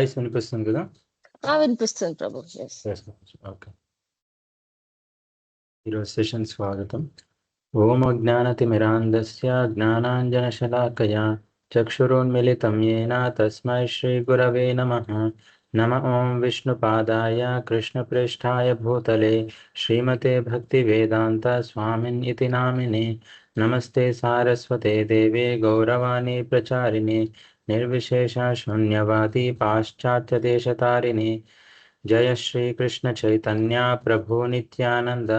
Voice వినిపిస్తుంది కదా? వినిపిస్తుంది ప్రభు. ఓకే. ఈరోజు సెషన్ స్వాగతం. ఓం అజ్ఞానతిమిరాంధస్య జ్ఞానాంజనశలాకయా చక్షురున్మిలితం యేన తస్మై శ్రీ గురవే నమః. నమ ఓం విష్ణుపాదాయ కృష్ణప్రేష్ఠాయ భూతలే శ్రీమతే భక్తివేదాంత స్వామిన్ ఇతి నామినే. నమస్తే సారస్వతే దేవే గౌరవాణి ప్రచారిణే నిర్విశేష శూన్యవాది పాశ్చాత్యదేశతారిణే. జయ శ్రీ కృష్ణ చైతన్య ప్రభు నిత్యానంద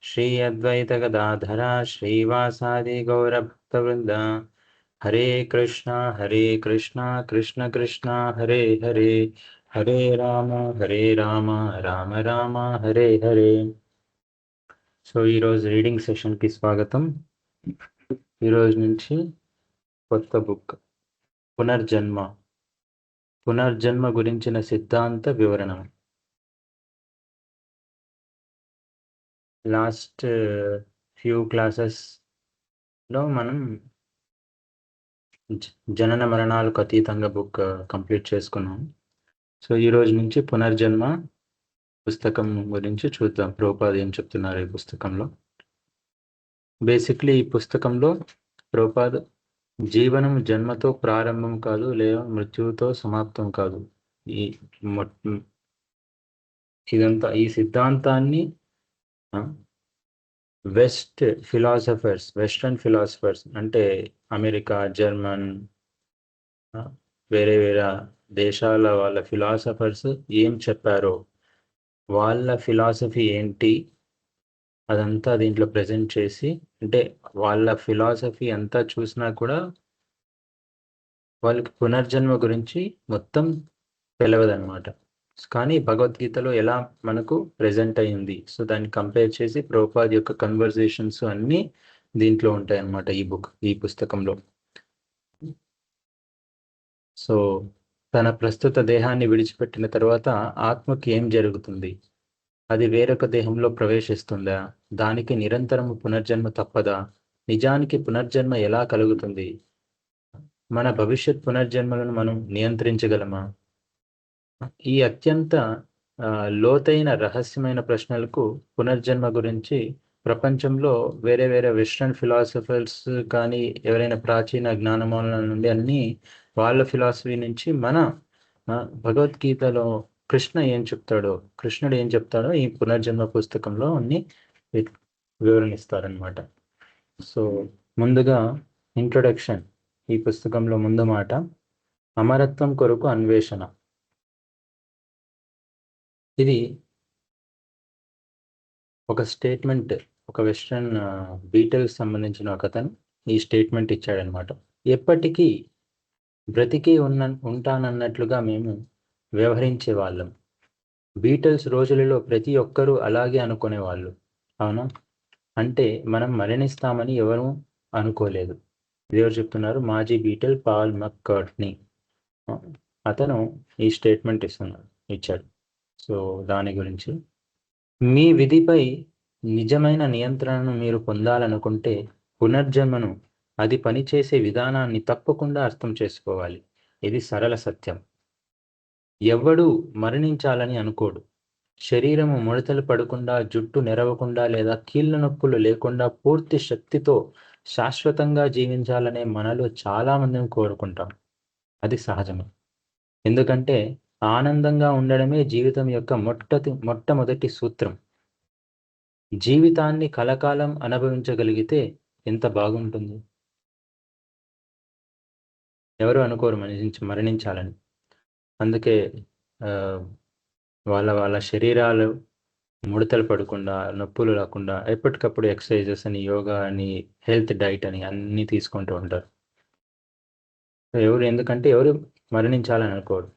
శ్రీ అద్వైత గదాధర శ్రీవాసాది గౌరభక్తవృంద. హరే కృష్ణ కృష్ణ కృష్ణ హరే హరే, హరే రామ రామ రామ హరే హరే. సో ఈరోజు రీడింగ్ సెషన్కి స్వాగతం. ఈరోజు నుంచి కొత్త బుక్ పునర్జన్మ గురించిన సిద్ధాంత వివరణం. లాస్ట్ ఫ్యూ క్లాసెస్లో మనం జనన మరణాలకు అతీతంగా బుక్ కంప్లీట్ చేసుకున్నాం. సో ఈరోజు నుంచి పునర్జన్మ పుస్తకం గురించి చూద్దాం. ప్రభుపాద ఏం చెప్తున్నారు ఈ పుస్తకంలో. బేసిక్లీ ఈ పుస్తకంలో ప్రభుపాద జీవనం జన్మతో ప్రారంభం కాదు, లేదా మృత్యువుతో సమాప్తం కాదు. ఇదంతా ఈ సిద్ధాంతాన్ని వెస్టర్న్ ఫిలాసఫర్స్ అంటే అమెరికా, జర్మన్, వేరే దేశాల వాళ్ళ ఫిలాసఫర్స్ ఏం చెప్పారో, వాళ్ళ ఫిలాసఫీ ఏంటి, అదంతా దీంట్లో ప్రజెంట్ చేసి, అంటే వాళ్ళ ఫిలాసఫీ అంతా చూసినా కూడా వాళ్ళకి పునర్జన్మ గురించి మొత్తం తెలియదన్నమాట. కానీ భగవద్గీతలో ఎలా మనకు ప్రెజెంట్ అయింది, సో దాన్ని కంపేర్ చేసి ప్రభుపాద యొక్క కన్వర్జేషన్స్ అన్నీ దీంట్లో ఉంటాయి అన్నమాట ఈ పుస్తకంలో. సో తన ప్రస్తుత దేహాన్ని విడిచిపెట్టిన తర్వాత ఆత్మకి ఏం జరుగుతుంది, అది వేరొక దేహంలో ప్రవేశిస్తుందా, దానికి నిరంతరము పునర్జన్మ తప్పదా, నిజానికి పునర్జన్మ ఎలా కలుగుతుంది, మన భవిష్యత్ పునర్జన్మలను మనం నియంత్రించగలమా, ఈ అత్యంత లోతైన రహస్యమైన ప్రశ్నలకు పునర్జన్మ గురించి ప్రపంచంలో వేరే వెస్ట్రన్ ఫిలాసఫర్స్ కానీ ఎవరైన ప్రాచీన జ్ఞానమూలాల నుండి అన్ని వాళ్ళ ఫిలాసఫీ నుంచి మన భగవద్గీతలో కృష్ణుడు ఏం చెప్తాడో ఈ పునర్జన్మ పుస్తకంలో అన్ని వివరణిస్తారనమాట. సో ముందుగా ఇంట్రొడక్షన్. ఈ పుస్తకంలో ముందు మాట అమరత్వం కొరకు అన్వేషణ. ఇది ఒక స్టేట్మెంట్, ఒక వెస్ట్రన్ బీటల్స్ సంబంధించిన ఒకతను ఈ స్టేట్మెంట్ ఇచ్చాడనమాట. ఎప్పటికీ బ్రతికి ఉంటానన్నట్లుగా మేము వ్యవహరించే వాళ్ళం. బీటల్స్ రోజులలో ప్రతి ఒక్కరూ అలాగే అనుకునేవాళ్ళు, అవునా? అంటే మనం మరణిస్తామని ఎవరూ అనుకోలేదు. ఎవరు చెప్తున్నారు? మాజీ బీటల్ పాల్ మక్కార్ట్నీ. అతను ఈ స్టేట్మెంట్ ఇచ్చాడు. సో దాని గురించి, మీ విధిపై నిజమైన నియంత్రణను మీరు పొందాలనుకుంటే పునర్జన్మను, అది పనిచేసే విధానాన్ని తప్పకుండా అర్థం చేసుకోవాలి. ఇది సరళ సత్యం. ఎవ్వడూ మరణించాలని అనుకోడు. శరీరము ముడతలు పడకుండా, జుట్టు నెరవకుండా, లేదా కీళ్ళ నొప్పులు లేకుండా పూర్తి శక్తితో శాశ్వతంగా జీవించాలనే మనలో చాలా మందిని కోరుకుంటాం. అది సహజమే. ఎందుకంటే ఆనందంగా ఉండడమే జీవితం యొక్క మొట్టమొదటి సూత్రం. జీవితాన్ని కలకాలం అనుభవించగలిగితే ఎంత బాగుంటుంది. ఎవరు అనుకోరు మరణించాలని. అందుకే వాళ్ళ శరీరాలు ముడతలు పడకుండా, నొప్పులు రాకుండా ఎప్పటికప్పుడు ఎక్సర్సైజెస్ అని, యోగా అని, హెల్త్ డైట్ అని అన్నీ తీసుకుంటూ ఉంటారు. ఎందుకంటే ఎవరు మరణించాలని అనుకోరు.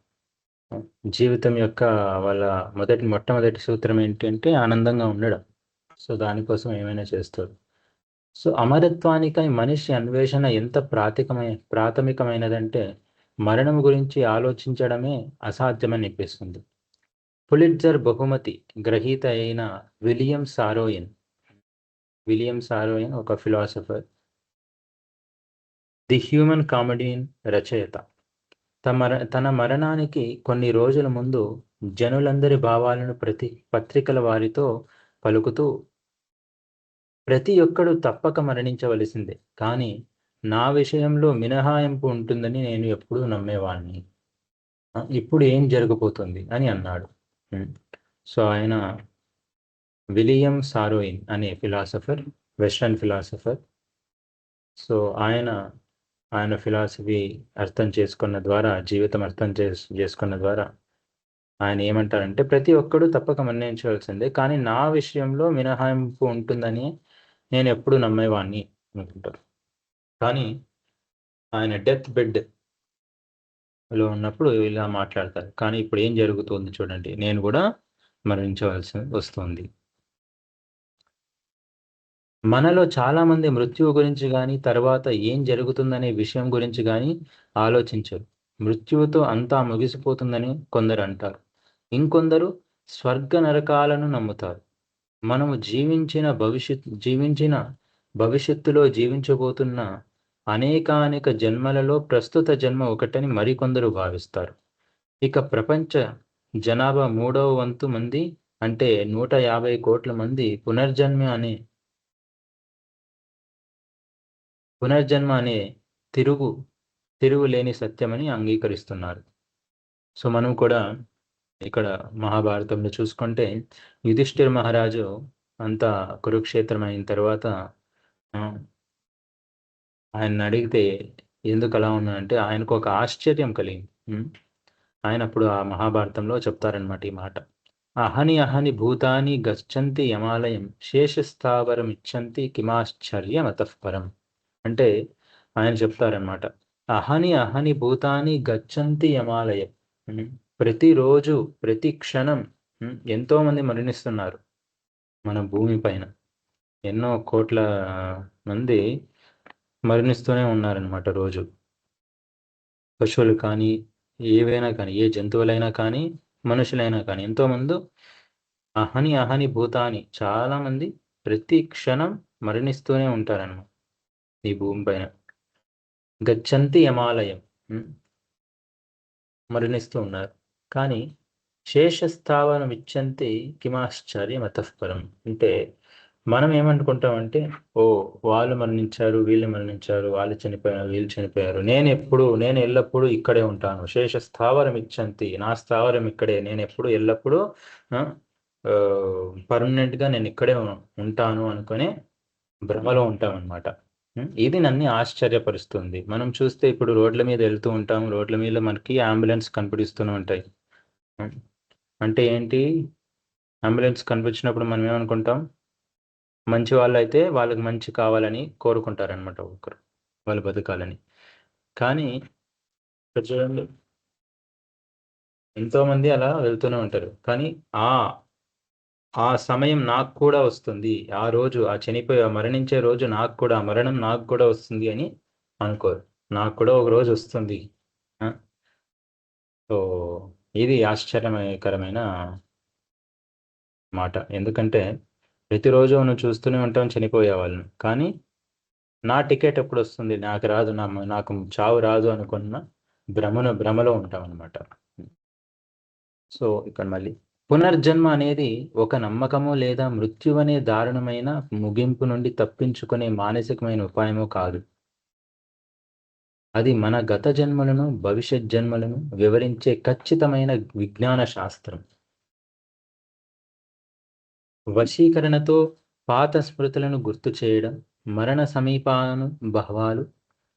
జీవితం యొక్క వాళ్ళ మొట్టమొదటి సూత్రం ఏంటంటే ఆనందంగా ఉండడం. సో దానికోసం ఏమైనా చేస్తారు. సో అమరత్వానికై మనిషి అన్వేషణ ఎంత ప్రాథమికమైనదంటే మరణం గురించి ఆలోచించడమే అసాధ్యమని అనిపిస్తుంది. పులిట్జర్ బహుమతి గ్రహీత అయిన విలియం సారోయిన్ ఒక ఫిలాసఫర్, ది హ్యూమన్ కామెడీన్ రచయిత. తన మరణానికి కొన్ని రోజుల ముందు జనులందరి భావాలను పత్రికల వారితో పలుకుతూ, ప్రతి ఒక్కడు తప్పక మరణించవలసిందే, కానీ నా విషయంలో మినహాయింపు ఉంటుందని నేను ఎప్పుడూ నమ్మేవాడిని. ఇప్పుడు ఏం జరగబోతుంది అని అన్నాడు. సో ఆయన విలియం సారోయిన్ అనే ఫిలాసఫర్, వెస్టర్న్ ఫిలాసఫర్. సో ఆయన ఫిలాసఫీ అర్థం చేసుకున్న ద్వారా, జీవితం అర్థం చేసుకున్న ద్వారా ఆయన ఏమంటారంటే, ప్రతి ఒక్కడు తప్పక మరణించవలసిందే, కానీ నా విషయంలో మినహాయింపు ఉంటుందని నేను ఎప్పుడు నమ్మేవాడిని అనుకుంటారు. కానీ ఆయన డెత్ బెడ్లో ఉన్నప్పుడు ఇలా మాట్లాడతారు. కానీ ఇప్పుడు ఏం జరుగుతుంది చూడండి, నేను కూడా మరణించవలసి వస్తుంది. మనలో చాలామంది మృత్యువు గురించి కానీ, తర్వాత ఏం జరుగుతుందనే విషయం గురించి కానీ ఆలోచించరు. మృత్యువుతో అంతా ముగిసిపోతుందని కొందరు అంటారు, ఇంకొందరు స్వర్గ నరకాలను నమ్ముతారు. మనము జీవించిన భవిష్యత్తులో జీవించబోతున్న అనేకానేక జన్మలలో ప్రస్తుత జన్మ ఒకటని మరికొందరు భావిస్తారు. ఇక ప్రపంచ జనాభా 3వ వంతు మంది, అంటే 150 కోట్ల మంది పునర్జన్మ అనే తిరుగులేని సత్యమని అంగీకరిస్తున్నారు. సో మనం కూడా ఇక్కడ మహాభారతంలో చూసుకుంటే, యుధిష్ఠిర మహారాజు అంతా కురుక్షేత్రం అయిన తర్వాత ఆయన అడిగితే ఎందుకు అలా ఉన్నా అంటే ఆయనకు ఒక ఆశ్చర్యం కలిగింది. ఆయన అప్పుడు ఆ మహాభారతంలో చెప్తారనమాట ఈ మాట: అహని భూతాని గచ్చంతి యమాలయం శేషస్థావరం ఇచ్చంతి కిమాశ్చర్యం అతఃపరం. అంటే ఆయన చెప్తారనమాట, అహని భూతాని గచ్చంతి యమాలయం. ప్రతిరోజు ప్రతి క్షణం ఎంతో మంది మరణిస్తున్నారు మన భూమి పైన. ఎన్నో కోట్ల మంది మరణిస్తూనే ఉన్నారనమాట రోజు. పశువులు కానీ, ఏవైనా కానీ, ఏ జంతువులైనా కానీ, మనుషులైనా కానీ, ఎంతోమంది అహని భూతాని, చాలా మంది ప్రతి క్షణం మరణిస్తూనే ఉంటారన్నమాట ఈ భూమి పైన. గచ్చంతి యమాలయం, మరణిస్తూ ఉన్నారు. కానీ శేషస్థావరం ఇచ్చంతి కిమాశ్చర్యం అతఃపరం. అంటే మనం ఏమనుకుంటామంటే, ఓ వాళ్ళు మరణించారు, వీళ్ళు మరణించారు, వాళ్ళు చనిపోయారు, వీళ్ళు చనిపోయారు, నేను ఎల్లప్పుడూ ఇక్కడే ఉంటాను. శేష స్థావరం ఇచ్చంతి, నా స్థావరం ఇక్కడే, నేను ఎప్పుడు ఎల్లప్పుడూ పర్మనెంట్గా నేను ఇక్కడే ఉంటాను అనుకునే భ్రమలో ఉంటామన్నమాట. ఇది నన్ను ఆశ్చర్యపరుస్తుంది. మనం చూస్తే ఇప్పుడు రోడ్ల మీద వెళ్తూ ఉంటాం, రోడ్ల మీద మనకి అంబులెన్స్ కనిపిస్తూనే ఉంటాయి. అంటే ఏంటి, అంబులెన్స్ కనిపించినప్పుడు మనం ఏమనుకుంటాం, మంచి వాళ్ళు అయితే వాళ్ళకి మంచి కావాలని కోరుకుంటారనమాట ఒకరు, వాళ్ళు బతకాలని. కానీ ఇక్కడ చూడండి, ఎంతోమంది అలా వెళ్తూనే ఉంటారు, కానీ ఆ సమయం నాకు కూడా వస్తుంది, ఆ రోజు, మరణించే రోజు నాకు కూడా, మరణం నాకు కూడా వస్తుంది అని అనుకోరు. నాకు కూడా ఒక రోజు వస్తుంది. సో ఇది ఆశ్చర్యకరమైన మాట. ఎందుకంటే ప్రతిరోజు మనం చూస్తూనే ఉంటాం చనిపోయే వాళ్ళని, కానీ నా టికెట్ ఎప్పుడు వస్తుంది, నాకు రాదు, నాకు చావు రాదు అనుకున్న భ్రమలో ఉంటాం అనమాట. సో ఇక్కడ మళ్ళీ పునర్జన్మ అనేది ఒక నమ్మకమో లేదా మృత్యువనే దారుణమైన ముగింపు నుండి తప్పించుకునే మానసికమైన ఉపాయమో కాదు. అది మన గత జన్మలను, భవిష్యత్ జన్మలను వివరించే ఖచ్చితమైన విజ్ఞాన శాస్త్రం. వశీకరణతో పాత స్మృతులను గుర్తు చేయడం, మరణ సమీపాను భావాలు,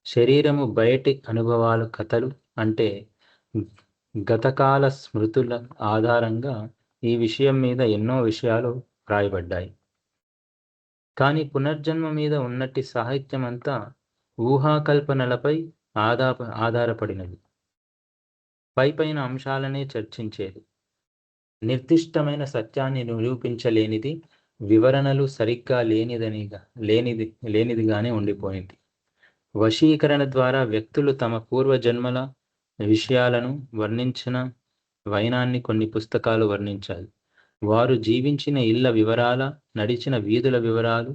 శరీరము బయటి అనుభవాలు, కథలు, అంటే గతకాల స్మృతుల ఆధారంగా ఈ విషయం మీద ఎన్నో విషయాలు రాయబడ్డాయి. కానీ పునర్జన్మ మీద ఉన్నట్టి సాహిత్యం అంతా ఊహాకల్పనలపై ఆధారపడినది. పైపైన అంశాలనే చర్చించేది, నిర్దిష్టమైన సత్యాన్ని నిరూపించలేనిది, వివరణలు సరిగ్గా లేనిదిగానే ఉండిపోయింది. వశీకరణ ద్వారా వ్యక్తులు తమ పూర్వజన్మల విషయాలను వర్ణించిన వైనాన్ని కొన్ని పుస్తకాలు వర్ణించాయి. వారు జీవించిన ఇళ్ల వివరాల, నడిచిన వీధుల వివరాలు,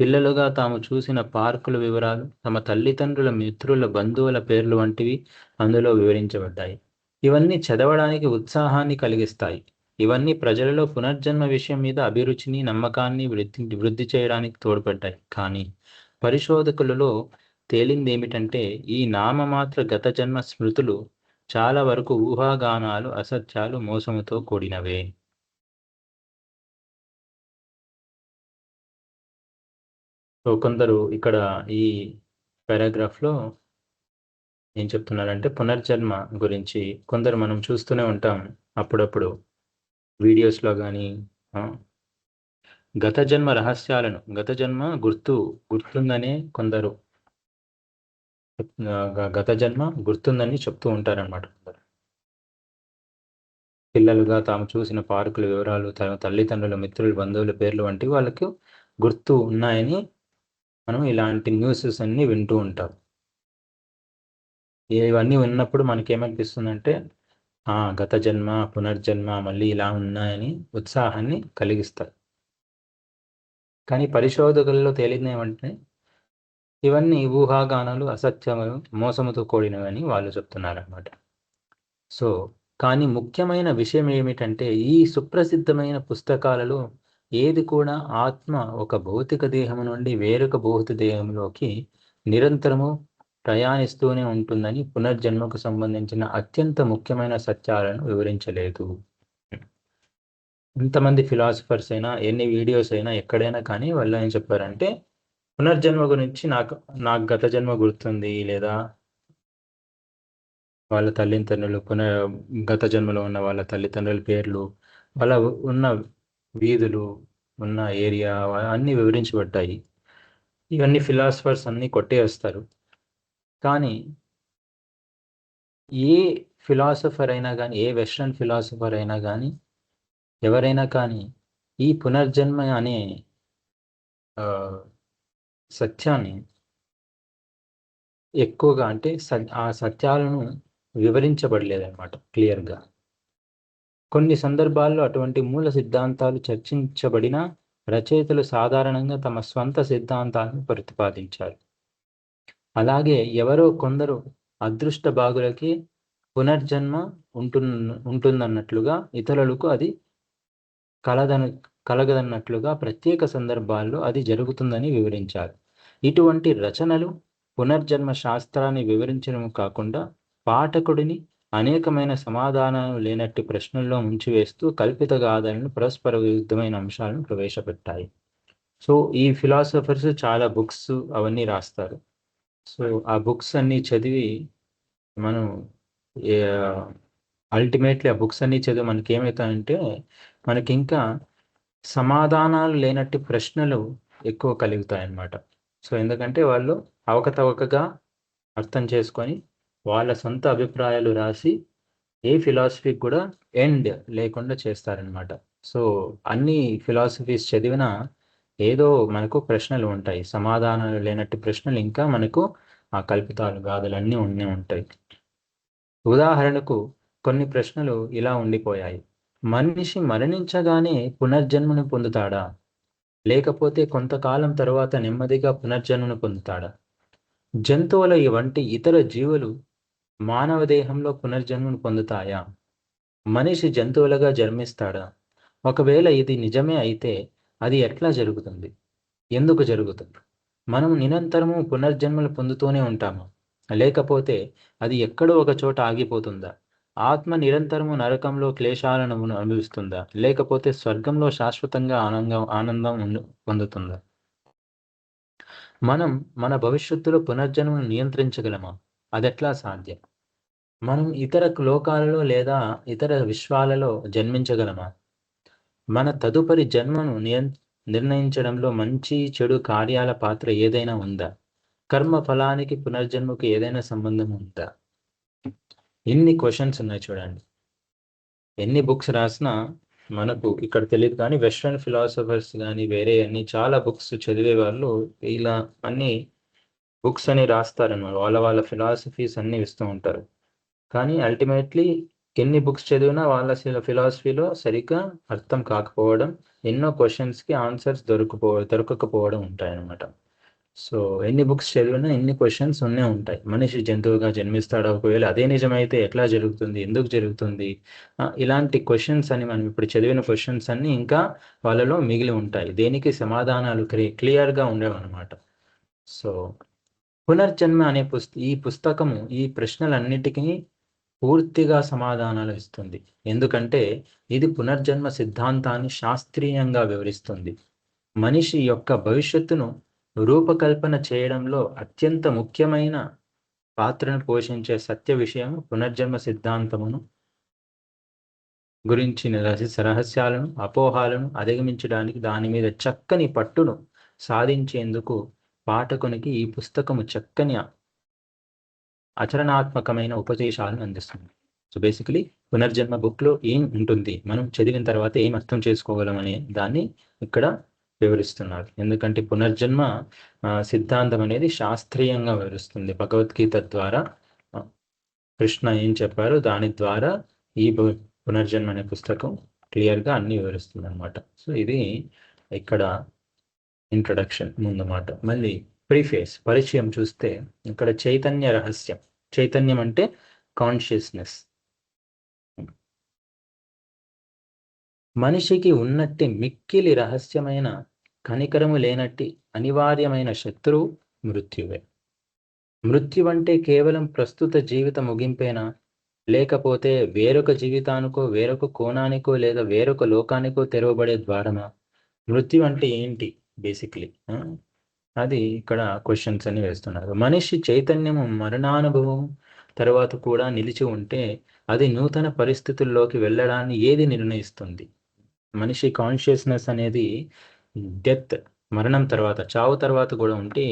పిల్లలుగా తాము చూసిన పార్కుల వివరాలు, తమ తల్లిదండ్రుల, మిత్రుల, బంధువుల పేర్లు వంటివి అందులో వివరించబడ్డాయి. ఇవన్నీ చదవడానికి ఉత్సాహాన్ని కలిగిస్తాయి. ఇవన్నీ ప్రజలలో పునర్జన్మ విషయం మీద అభిరుచిని, నమ్మకాన్ని వృద్ధి చేయడానికి తోడ్పడ్డాయి. కానీ పరిశోధకులలో తేలిందేమిటంటే ఈ నామమాత్ర గత జన్మ స్మృతులు చాలా వరకు ఊహాగానాలు, అసత్యాలు, మోసముతో కూడినవే. సో కొందరు ఇక్కడ ఈ పారాగ్రాఫ్లో ఏం చెప్తున్నారంటే పునర్జన్మ గురించి కొందరు మనం చూస్తూనే ఉంటాం అప్పుడప్పుడు వీడియోస్లో కానీ గత జన్మ రహస్యాలను, గత జన్మ గుర్తుందనే కొందరు గత జన్మ గుర్తుందని చెప్తూ ఉంటారనమాట. పిల్లలుగా తాము చూసిన పార్కుల వివరాలు, తమ తల్లిదండ్రుల, మిత్రుల, బంధువుల పేర్లు వంటివి వాళ్ళకు గుర్తు ఉన్నాయని మనం ఇలాంటి న్యూసెస్ అన్ని వింటూ ఉంటాం. ఇవన్నీ విన్నప్పుడు మనకేమనిపిస్తుందంటే గత జన్మ, పునర్జన్మ మళ్ళీ ఇలా ఉన్నాయని ఉత్సాహాన్ని కలిగిస్తాయి. కానీ పరిశోధకుల్లో తేలిందేమంటే ఇవన్నీ ఊహాగానాలు, అసత్యములు, మోసముతో కూడినవని వాళ్ళు చెప్తున్నారన్నమాట. సో కానీ ముఖ్యమైన విషయం ఏమిటంటే ఈ సుప్రసిద్ధమైన పుస్తకాలలో ఏది కూడా ఆత్మ ఒక భౌతిక దేహము నుండి వేరొక భౌతిక దేహంలోకి నిరంతరము ప్రయాణిస్తూనే ఉంటుందని పునర్జన్మకు సంబంధించిన అత్యంత ముఖ్యమైన సత్యాలను వివరించలేదు. ఎంతమంది ఫిలాసఫర్స్ అయినా, ఎన్ని వీడియోస్ అయినా, ఎక్కడైనా కానీ వాళ్ళు ఏం చెప్పారంటే పునర్జన్మ గురించి నాకు గత జన్మ గుర్తుంది, లేదా వాళ్ళ తల్లిదండ్రులు గత జన్మలో ఉన్న వాళ్ళ తల్లిదండ్రుల పేర్లు, వాళ్ళ ఉన్న వీధులు, ఉన్న ఏరియా అన్నీ వివరించబడ్డాయి. ఇవన్నీ ఫిలాసఫర్స్ అన్నీ కొట్టేస్తారు. కానీ ఏ ఫిలాసఫర్ అయినా కానీ, ఏ వెస్ట్రన్ ఫిలాసఫర్ అయినా కానీ, ఎవరైనా కానీ ఈ పునర్జన్మ అనే సత్యాన్ని ఎక్కువగా అంటే ఆ సత్యాలను వివరించబడలేదన్నమాట క్లియర్గా. కొన్ని సందర్భాల్లో అటువంటి మూల సిద్ధాంతాలు చర్చించబడిన రచయితలు సాధారణంగా తమ స్వంత సిద్ధాంతాలను ప్రతిపాదించారు. అలాగే ఎవరో కొందరు అదృష్ట భాగులకి పునర్జన్మ ఉంటుందన్నట్లుగా, ఇతరులకు అది కలగదన్నట్లుగా ప్రత్యేక సందర్భాల్లో అది జరుగుతుందని వివరించారు. ఇటువంటి రచనలు పునర్జన్మ శాస్త్రాన్ని వివరించడం కాకుండా పాఠకుడిని అనేకమైన సమాధానాలు లేనట్టి ప్రశ్నల్లో ముంచివేస్తూ కల్పిత గాథలను, పరస్పర విరుద్ధమైన అంశాలను ప్రవేశపెట్టాయి. సో ఈ ఫిలాసఫర్స్ చాలా బుక్స్ అవన్నీ రాస్తారు. సో ఆ బుక్స్ అన్నీ చదివి మనం అల్టిమేట్లీ ఆ బుక్స్ అన్నీ చదివి మనకి ఏమవుతాయంటే మనకి ఇంకా సమాధానాలు లేనట్టి ప్రశ్నలు ఎక్కువ కలుగుతాయి అన్నమాట. సో ఎందుకంటే వాళ్ళు అవకతవకగా అర్థం చేసుకొని వాళ్ళ సొంత అభిప్రాయాలు రాసి ఏ ఫిలాసఫీకి కూడా ఎండ్ లేకుండా చేస్తారనమాట. సో అన్ని ఫిలాసఫీస్ చదివినా ఏదో మనకు ప్రశ్నలు ఉంటాయి, సమాధానాలు లేనట్టు ప్రశ్నలు ఇంకా మనకు ఆ కల్పితాలు, గాథలన్నీ ఉంటాయి. ఉదాహరణకు కొన్ని ప్రశ్నలు ఇలా ఉండిపోయాయి. మనిషి మరణించగానే పునర్జన్మను పొందుతాడా, లేకపోతే కొంతకాలం తరువాత నెమ్మదిగా పునర్జన్మను పొందుతాడా? జంతువుల వంటి ఇతర జీవులు మానవ దేహంలో పునర్జన్మను పొందుతాయా? మనిషి జంతువులుగా జన్మిస్తాడా? ఒకవేళ ఇది నిజమే అయితే అది ఎట్లా జరుగుతుంది, ఎందుకు జరుగుతుంది? మనం నిరంతరము పునర్జన్మలు పొందుతూనే ఉంటామా, లేకపోతే అది ఎక్కడో ఒక చోట ఆగిపోతుందా? ఆత్మ నిరంతరము నరకంలో క్లేశాలను అనుభవిస్తుందా, లేకపోతే స్వర్గంలో శాశ్వతంగా ఆనందం పొందుతుందా? మనం మన భవిష్యత్తులో పునర్జన్మను నియంత్రించగలమా? అదెట్లా సాధ్యం? మనం ఇతర లోకాలలో లేదా ఇతర విశ్వాలలో జన్మించగలమా? మన తదుపరి జన్మను నిర్ణయించడంలో మంచి చెడు కార్యాల పాత్ర ఏదైనా ఉందా? కర్మ ఫలానికి పునర్జన్మకు ఏదైనా సంబంధం ఉందా? ఎన్ని క్వశ్చన్స్ ఉన్నాయి చూడండి. ఎన్ని బుక్స్ రాసినా మనకు ఇక్కడ తెలియదు. కానీ వెస్ట్రన్ ఫిలాసఫర్స్ కానీ వేరే అన్ని చాలా బుక్స్ చదివే వాళ్ళు ఇలా అన్ని బుక్స్ అని రాస్తారన్నమాట. వాళ్ళ ఫిలాసఫీస్ అన్ని ఇస్తూ ఉంటారు. కానీ అల్టిమేట్లీ ఎన్ని బుక్స్ చదివినా వాళ్ళ ఫిలాసఫీలో సరిగ్గా అర్థం కాకపోవడం, ఎన్నో క్వశ్చన్స్కి ఆన్సర్స్ దొరకకపోవడం ఉంటాయన్నమాట. సో ఎన్ని బుక్స్ చదివినా ఎన్ని క్వశ్చన్స్ ఉంటాయి. మనిషి జంతువుగా జన్మిస్తాడా, ఒకవేళ అదే నిజమైతే ఎట్లా జరుగుతుంది, ఎందుకు జరుగుతుంది, ఇలాంటి క్వశ్చన్స్ అని మనం ఇప్పుడు చదివిన క్వశ్చన్స్ అన్ని ఇంకా వాళ్ళలో మిగిలి ఉంటాయి. దేనికి సమాధానాలు క్లియర్గా ఉండేవన్నమాట. సో పునర్జన్మ అనే ఈ పుస్తకము ఈ ప్రశ్నలన్నిటికీ పూర్తిగా సమాధానాలు ఇస్తుంది. ఎందుకంటే ఇది పునర్జన్మ సిద్ధాంతాన్ని శాస్త్రీయంగా వివరిస్తుంది. మనిషి యొక్క భవిష్యత్తును రూపకల్పన చేయడంలో అత్యంత ముఖ్యమైన పాత్రను పోషించే సత్య విషయం పునర్జన్మ సిద్ధాంతమును గురించిన రహస్యాలను, అపోహాలను అధిగమించడానికి దాని మీద చక్కని పట్టును సాధించేందుకు పాఠకునికి ఈ పుస్తకము చక్కని ఆచరణాత్మకమైన ఉపదేశాలను అందిస్తుంది. సో బేసికలీ పునర్జన్మ బుక్లో ఏం ఉంటుంది, మనం చదివిన తర్వాత ఏం అర్థం చేసుకోగలం అనే దాన్ని ఇక్కడ వివరిస్తున్నారు. ఎందుకంటే పునర్జన్మ సిద్ధాంతం అనేది శాస్త్రీయంగా వివరిస్తుంది. భగవద్గీత ద్వారా కృష్ణ ఏం చెప్పారు, దాని ద్వారా ఈ పునర్జన్మ అనే పుస్తకం క్లియర్గా అన్ని వివరిస్తుంది అనమాట. సో ఇది ఇక్కడ ఇంట్రడక్షన్ ముందు మాట. మళ్ళీ ప్రీఫేస్ పరిచయం చూస్తే ఇక్కడ చైతన్య రహస్యం. చైతన్యం అంటే కాన్షియస్నెస్. మనిషికి ఉన్నట్టి మిక్కిలి రహస్యమైన కనికరము లేనట్టి అనివార్యమైన శత్రువు మృత్యువే. మృత్యు అంటే కేవలం ప్రస్తుత జీవిత ముగింపేనా, లేకపోతే వేరొక జీవితానికో, వేరొక కోణానికో, లేదా వేరొక లోకానికో తెరవబడే ద్వారమా? మృత్యు అంటే ఏంటి బేసిక్లీ, అది ఇక్కడ క్వశ్చన్స్ అని వేస్తున్నారు. మనిషి చైతన్యము మరణానుభవం తర్వాత కూడా నిలిచి ఉంటే అది నూతన పరిస్థితుల్లోకి వెళ్ళడాన్ని ఏది నిర్ణయిస్తుంది? మనిషి కాన్షియస్నెస్ అనేది డెత్, మరణం తర్వాత, చావు తర్వాత కూడా ఉంటే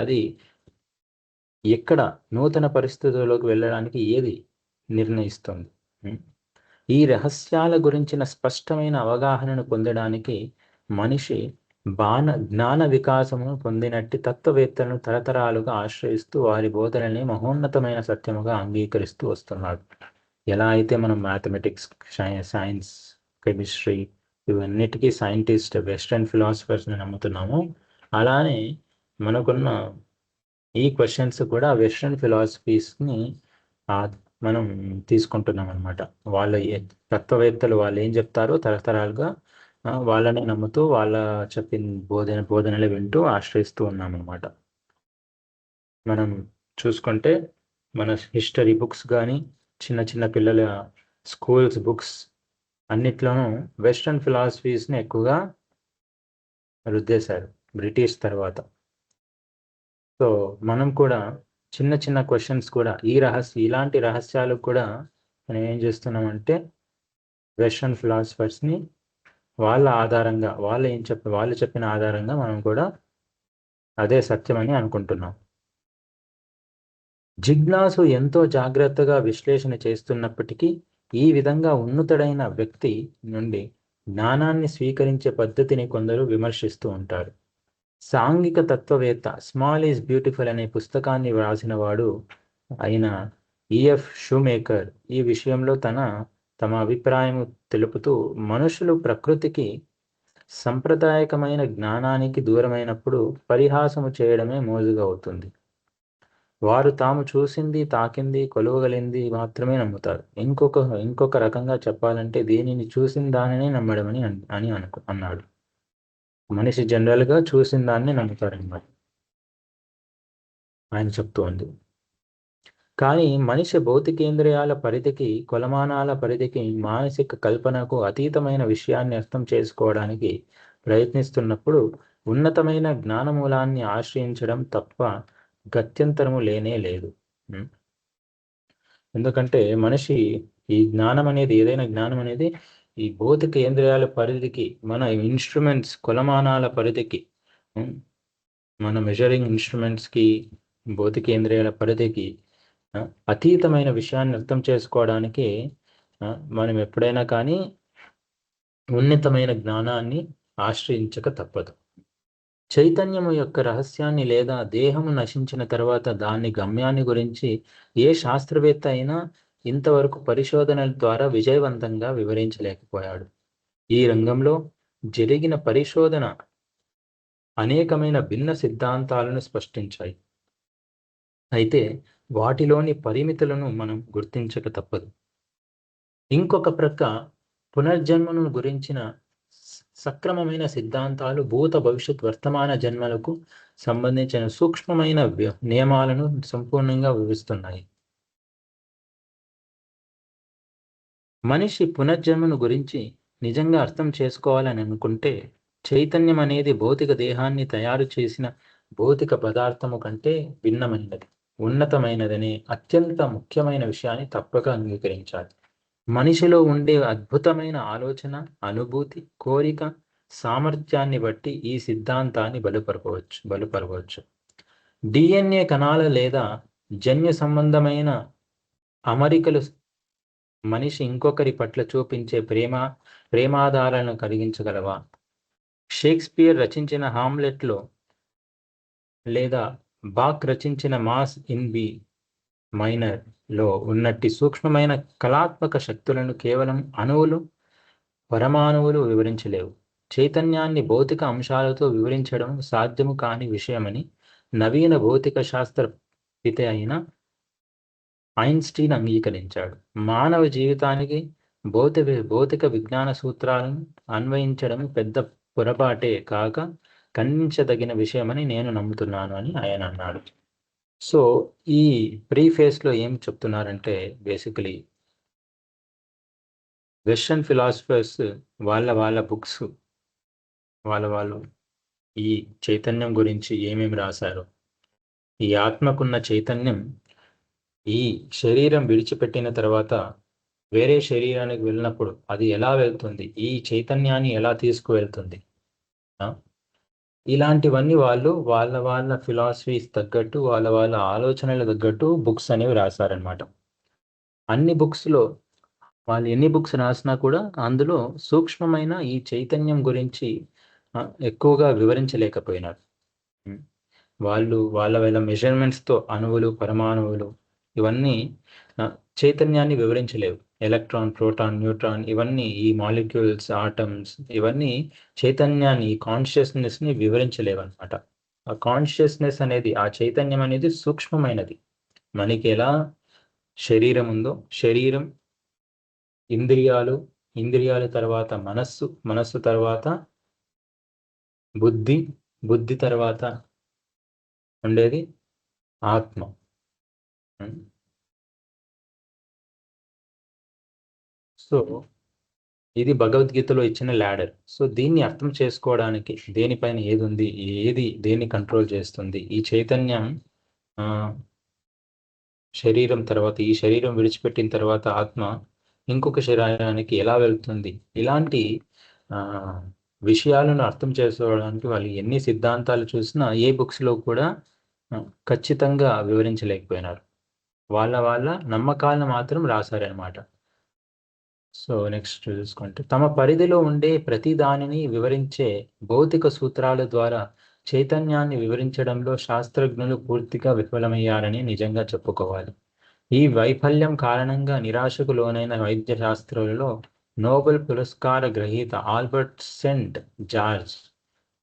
అది ఎక్కడ నూతన పరిస్థితుల్లోకి వెళ్ళడానికి ఏది నిర్ణయిస్తుంది? ఈ రహస్యాల గురించిన స్పష్టమైన అవగాహనను పొందడానికి మనిషి జ్ఞాన వికాసమును పొందినట్టి తత్వవేత్తలను తరతరాలుగా ఆశ్రయిస్తూ వారి బోధనల్ని మహోన్నతమైన సత్యముగా అంగీకరిస్తూ వస్తున్నాడు. ఎలా అయితే మనం మ్యాథమెటిక్స్, సైన్స్, కెమిస్ట్రీ ఇవన్నిటికీ సైంటిస్ట్, వెస్ట్రన్ ఫిలాసఫర్స్ని నమ్ముతున్నాము, అలానే మనకున్న ఈ క్వశ్చన్స్ కూడా వెస్ట్రన్ ఫిలాసఫీస్ని మనం తీసుకుంటున్నాం అనమాట. వాళ్ళ తత్వవేత్తలు వాళ్ళు ఏం చెప్తారో తరతరాలుగా వాళ్ళని నమ్ముతూ వాళ్ళ చెప్పిన బోధనలు వింటూ ఆశ్రయిస్తూ ఉన్నామన్నమాట. మనం చూసుకుంటే మన హిస్టరీ బుక్స్ కానీ, చిన్న చిన్న పిల్లల స్కూల్స్ బుక్స్ అన్నిట్లోనూ వెస్ట్రన్ ఫిలాసఫీస్ని ఎక్కువగా రుద్దేశారు బ్రిటిష్ తర్వాత. సో మనం కూడా చిన్న చిన్న క్వశ్చన్స్ కూడా ఇలాంటి రహస్యాలకు కూడా మనం ఏం చేస్తున్నామంటే వెస్ట్రన్ ఫిలాసఫర్స్ని వాళ్ళ ఆధారంగా వాళ్ళు చెప్పిన ఆధారంగా మనం కూడా అదే సత్యమని అనుకుంటున్నాం. జిజ్ఞాసు ఎంతో జాగ్రత్తగా విశ్లేషణ చేస్తున్నప్పటికీ ఈ విధంగా ఉన్నతుడైన వ్యక్తి నుండి జ్ఞానాన్ని స్వీకరించే పద్ధతిని కొందరు విమర్శిస్తూ ఉంటారు. సాంఘిక తత్వవేత్త స్మాల్ ఈజ్ బ్యూటిఫుల్ అనే పుస్తకాన్ని వ్రాసిన వాడు అయిన ఈఎఫ్ షూమేకర్ ఈ విషయంలో తమ అభిప్రాయం తెలుపుతూ, మనుషులు ప్రకృతికి సంప్రదాయకమైన జ్ఞానానికి దూరమైనప్పుడు పరిహాసము చేయడమే మోజుగా అవుతుంది. వారు తాము చూసింది, తాకింది, కొలవగలింది మాత్రమే నమ్ముతారు. ఇంకొక రకంగా చెప్పాలంటే దీనిని చూసిన దానినే నమ్మడమని అన్నాడు. మనిషి జనరల్గా చూసిన దాన్ని నమ్ముతారన్నమాట ఆయన చెప్తూ ఉంది. కానీ మనిషి భౌతికేంద్రియాల పరిధికి, కొలమానాల పరిధికి, మానసిక కల్పనకు అతీతమైన విషయాన్ని అర్థం చేసుకోవడానికి ప్రయత్నిస్తున్నప్పుడు ఉన్నతమైన జ్ఞానమూలాన్ని ఆశ్రయించడం తప్ప గత్యంతరము లేనే లేదు. ఎందుకంటే మనిషి ఈ జ్ఞానం అనేది, ఏదైనా జ్ఞానం అనేది ఈ భౌతిక ఇంద్రియాల పరిధికి, మన ఇన్స్ట్రుమెంట్స్ కొలమానాల పరిధికి, మన మెజరింగ్ ఇన్స్ట్రుమెంట్స్కి, భౌతిక ఇంద్రియాల పరిధికి అతీతమైన విషయాన్ని అర్థం చేసుకోవడానికి మనం ఎప్పుడైనా కానీ ఉన్నతమైన జ్ఞానాన్ని ఆశ్రయించక తప్పదు. చైతన్యము యొక్క రహస్యాన్ని లేదా దేహము నశించిన తర్వాత దాని గమ్యాన్ని గురించి ఏ శాస్త్రవేత్త అయినా ఇంతవరకు పరిశోధనల ద్వారా విజయవంతంగా వివరించలేకపోయాడు. ఈ రంగంలో జరిగిన పరిశోధన అనేకమైన భిన్న సిద్ధాంతాలను స్పష్టించాయి. అయితే వాటిలోని పరిమితులను మనం గుర్తించక తప్పదు. ఇంకొక ప్రక్క పునర్జన్మను గురించిన సక్రమమైన సిద్ధాంతాలు భూత భవిష్యత్ వర్తమాన జన్మలకు సంబంధించిన సూక్ష్మమైన నియమాలను సంపూర్ణంగా వివరిస్తున్నాయి. మనిషి పునర్జన్మను గురించి నిజంగా అర్థం చేసుకోవాలని అనుకుంటే చైతన్యం అనేది భౌతిక దేహాన్ని తయారు చేసిన భౌతిక పదార్థము కంటే భిన్నమైనది, ఉన్నతమైనదనే అత్యంత ముఖ్యమైన విషయాన్ని తప్పక అంగీకరించాలి. మనిషిలో ఉండే అద్భుతమైన ఆలోచన, అనుభూతి, కోరిక, సామర్థ్యాన్ని బట్టి ఈ సిద్ధాంతాన్ని బలపరవచ్చు. డిఎన్ఏ కణాల లేదా జన్యు సంబంధమైన అమరికలు మనిషి ఇంకొకరి పట్ల చూపించే ప్రేమాధారాలను కలిగించగలవా? షేక్స్పియర్ రచించిన హామ్లెట్లో లేదా బాక్ రచించిన మాస్ ఇన్ బి మైనర్ లో ఉన్నట్టి సూక్ష్మమైన కళాత్మక శక్తులను కేవలం అణువులు, పరమాణువులు వివరించలేవు. చైతన్యాన్ని భౌతిక అంశాలతో వివరించడం సాధ్యము కాని విషయమని నవీన భౌతిక శాస్త్ర పిత అయిన ఐన్స్టీన్ అంగీకరించాడు. మానవ జీవితానికి భౌతిక విజ్ఞాన సూత్రాలను అన్వయించడం పెద్ద పొరపాటే కాక ఖండించదగిన విషయమని నేను నమ్ముతున్నాను అని ఆయన అన్నాడు. సో ఈ ప్రీఫేస్లో ఏం చెప్తున్నారంటే బేసికలీ వెస్టర్న్ ఫిలాసఫర్స్ వాళ్ళ బుక్స్ వాళ్ళు ఈ చైతన్యం గురించి ఏమేమి రాశారు, ఈ ఆత్మకున్న చైతన్యం ఈ శరీరం విడిచిపెట్టిన తర్వాత వేరే శరీరానికి వెళ్ళినప్పుడు అది ఎలా వెళ్తుంది, ఈ చైతన్యాన్ని ఎలా తీసుకువెళ్తుంది, ఇలాంటివన్నీ వాళ్ళు వాళ్ళ ఫిలాసఫీస్ తగ్గట్టు వాళ్ళ ఆలోచనలు తగ్గట్టు బుక్స్ అనేవి రాశారనమాట. అన్ని బుక్స్లో వాళ్ళు ఎన్ని బుక్స్ రాసినా కూడా అందులో సూక్ష్మమైన ఈ చైతన్యం గురించి ఎక్కువగా వివరించలేకపోయినారు. వాళ్ళ మెజర్మెంట్స్తో అణువులు, పరమాణువులు ఇవన్నీ చైతన్యాన్ని వివరించలేవు. ఎలక్ట్రాన్, ప్రోటాన్, న్యూట్రాన్ ఇవన్నీ ఈ మాలిక్యూల్స్, ఆటమ్స్ ఇవన్నీ చైతన్యాన్ని, ఈ కాన్షియస్నెస్ని వివరించలేవు అనమాట. ఆ కాన్షియస్నెస్ అనేది, ఆ చైతన్యం అనేది సూక్ష్మమైనది. మనకి ఎలా శరీరం ఉందో, శరీరం, ఇంద్రియాల తర్వాత మనస్సు తర్వాత బుద్ధి తర్వాత ఉండేది ఆత్మ. సో ఇది భగవద్గీతలో ఇచ్చిన ల్యాడర్. సో దీన్ని అర్థం చేసుకోవడానికి దేనిపైన ఏది ఉంది, దేన్ని కంట్రోల్ చేస్తుంది, ఈ చైతన్యం శరీరం తర్వాత, ఈ శరీరం విడిచిపెట్టిన తర్వాత ఆత్మ ఇంకొక శరీరానికి ఎలా వెళ్తుంది, ఇలాంటి విషయాలను అర్థం చేసుకోవడానికి వాళ్ళు ఎన్ని సిద్ధాంతాలు చూసినా ఏ బుక్స్లో కూడా ఖచ్చితంగా వివరించలేకపోయినారు. వాళ్ళ నమ్మకాలను మాత్రం రాశారనమాట. సో నెక్స్ట్ చూసుకుంటే, తమ పరిధిలో ఉండే ప్రతి దానిని వివరించే భౌతిక సూత్రాల ద్వారా చైతన్యాన్ని వివరించడంలో శాస్త్రజ్ఞులు పూర్తిగా విఫలమయ్యారని నిజంగా చెప్పుకోవాలి. ఈ వైఫల్యం కారణంగా నిరాశకు లోనైన వైద్య శాస్త్రాలలో నోబెల్ పురస్కార గ్రహీత ఆల్బర్ట్ సెంట్ జార్జ్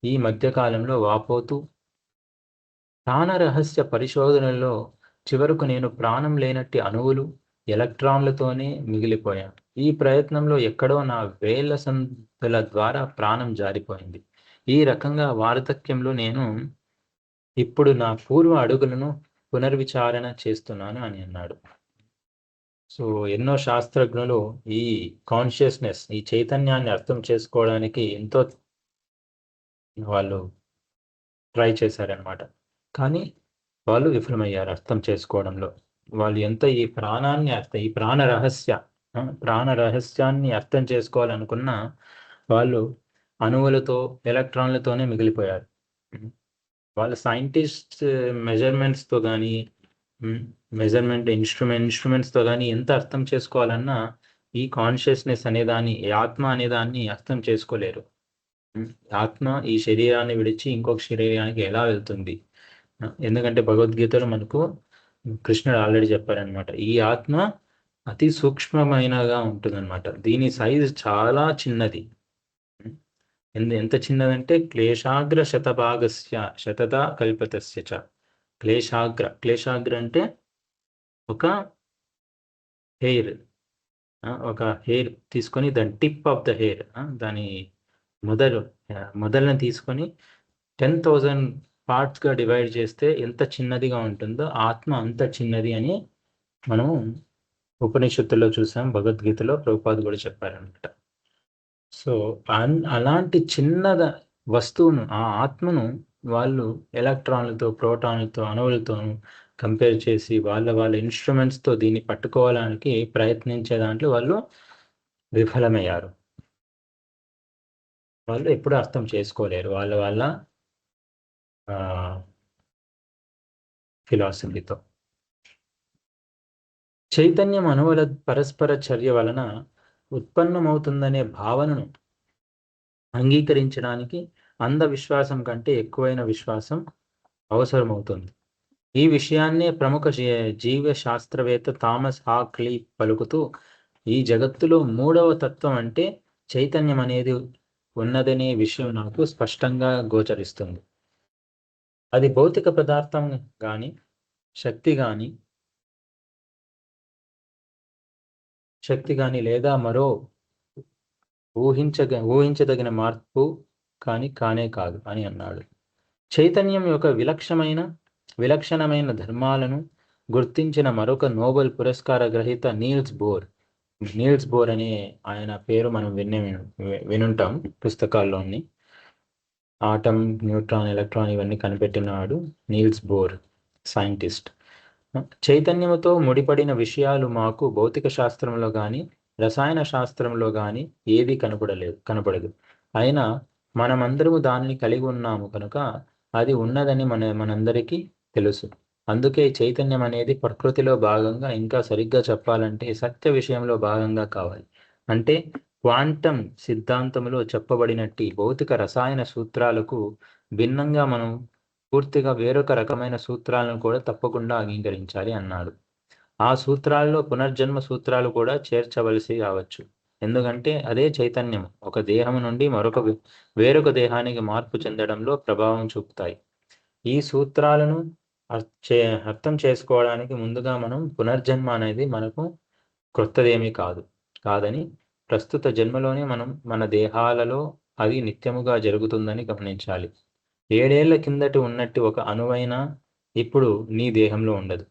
ఈ మధ్యకాలంలో వాపోతూ, ప్రాణ రహస్య పరిశోధనలో చివరకు నేను ప్రాణం లేనట్టి అణువులు, ఎలక్ట్రాన్లతోనే మిగిలిపోయాను. ఈ ప్రయత్నంలో ఎక్కడో నా వేళ్ల సందుల ద్వారా ప్రాణం జారిపోయింది. ఈ రకంగా వార్ధక్యంలో నేను ఇప్పుడు నా పూర్వ అడుగులను పునర్విచారణ చేస్తున్నాను అని అన్నాడు. సో ఎన్నో శాస్త్రజ్ఞులు ఈ కాన్షియస్నెస్, ఈ చైతన్యాన్ని అర్థం చేసుకోవడానికి ఎంతో వాళ్ళు ట్రై చేశారనమాట. కానీ వాళ్ళు విఫలమయ్యారు అర్థం చేసుకోవడంలో. వాళ్ళు ఎంత ఈ ప్రాణ రహస్యాన్ని అర్థం చేసుకోవాలనుకున్నా వాళ్ళు అణువులతో, ఎలక్ట్రాన్లతోనే మిగిలిపోయారు. వాళ్ళ సైంటిస్ట్ మెజర్మెంట్స్తో కానీ, ఇన్స్ట్రుమెంట్స్తో కానీ ఎంత అర్థం చేసుకోవాలన్నా ఈ కాన్షియస్నెస్ అనేదాన్ని, ఈ ఆత్మ అనేదాన్ని అర్థం చేసుకోలేరు. ఆత్మ ఈ శరీరాన్ని విడిచి ఇంకొక శరీరానికి ఎలా వెళ్తుంది? ఎందుకంటే భగవద్గీతలో మనకు కృష్ణుడు ఆల్రెడీ చెప్పారనమాట, ఈ ఆత్మ అతి సూక్ష్మమైనగా ఉంటుందన్నమాట. దీని సైజు చాలా చిన్నది. ఎంత చిన్నదంటే క్లేశాగ్ర శతభాగస్య శతదా కల్పతస్య చ. క్లేశాగ్ర అంటే ఒక హెయిర్, ఒక హెయిర్ తీసుకొని దాని టిప్ ఆఫ్ ద హెయిర్, దాని మొదలను తీసుకొని 10,000 పార్ట్స్గా డివైడ్ చేస్తే ఎంత చిన్నదిగా ఉంటుందో ఆత్మ అంత చిన్నది అని మనం ఉపనిషత్తుల్లో చూసాం, భగవద్గీతలో ప్రభుపాద కూడా చెప్పారనమాట. సో అలాంటి చిన్న వస్తువును, ఆ ఆత్మను వాళ్ళు ఎలక్ట్రాన్లతో, ప్రోటాన్లతో, అణువులతో కంపేర్ చేసి వాళ్ళ ఇన్స్ట్రుమెంట్స్తో దీన్ని పట్టుకోవడానికి ప్రయత్నించే దాంట్లో వాళ్ళు విఫలమయ్యారు. వాళ్ళు ఎప్పుడూ అర్థం చేసుకోలేరు వాళ్ళ ఫిలాసఫీతో. చైతన్యం అణువుల పరస్పర చర్య వలన ఉత్పన్నమవుతుందనే భావనను అంగీకరించడానికి అంధవిశ్వాసం కంటే ఎక్కువైన విశ్వాసం అవసరమవుతుంది. ఈ విషయాన్నే ప్రముఖ జీవ శాస్త్రవేత్త థామస్ హాక్లీ పలుకుతూ, ఈ జగత్తులో మూడవ తత్వం అంటే చైతన్యం అనేది ఉన్నదనే విషయం నాకు స్పష్టంగా గోచరిస్తుంది. అది భౌతిక పదార్థం కానీ, శక్తి కానీ లేదా మరో ఊహించదగిన మార్పు కానే కాదు అని అన్నాడు. చైతన్యం యొక్క విలక్షణమైన ధర్మాలను గుర్తించిన మరొక నోబెల్ పురస్కార గ్రహీత నీల్స్ బోర్ అనే ఆయన పేరు మనం వినుంటాం పుస్తకాల్లోని. ఆటం, న్యూట్రాన్, ఎలక్ట్రాన్ ఇవన్నీ కనిపెట్టినాడు నీల్స్ బోర్, సైంటిస్ట్. చైతన్యముతో ముడిపడిన విషయాలు మాకు భౌతిక శాస్త్రంలో కానీ, రసాయన శాస్త్రంలో కానీ ఏది కనపడదు. అయినా మనమందరము దానిని కలిగి ఉన్నాము కనుక అది ఉన్నదని మనందరికీ తెలుసు. అందుకే చైతన్యం అనేది ప్రకృతిలో భాగంగా, ఇంకా సరిగ్గా చెప్పాలంటే సత్య విషయంలో భాగంగా కావాలి. అంటే క్వాంటం సిద్ధాంతంలో చెప్పబడినట్టి భౌతిక రసాయన సూత్రాలకు భిన్నంగా మనం పూర్తిగా వేరొక రకమైన సూత్రాలను కూడా తప్పకుండా అంగీకరించాలి అన్నాడు. ఆ సూత్రాల్లో పునర్జన్మ సూత్రాలు కూడా చేర్చవలసి రావచ్చు. ఎందుకంటే అదే చైతన్యం ఒక దేహం నుండి వేరొక దేహానికి మార్పు చెందడంలో ప్రభావం చూపుతాయి. ఈ సూత్రాలను అర్థం చేసుకోవడానికి ముందుగా మనం పునర్జన్మ అనేది మనకు క్రొత్తదేమీ కాదని, ప్రస్తుత జన్మలోనే మనం మన దేహాలలో అది నిత్యముగా జరుగుతుందని గమనించాలి. 7 ఏళ్ల కిందటి ఉన్నట్టు ఒక అణువైనా ఇప్పుడు నీ దేహంలో ఉండదు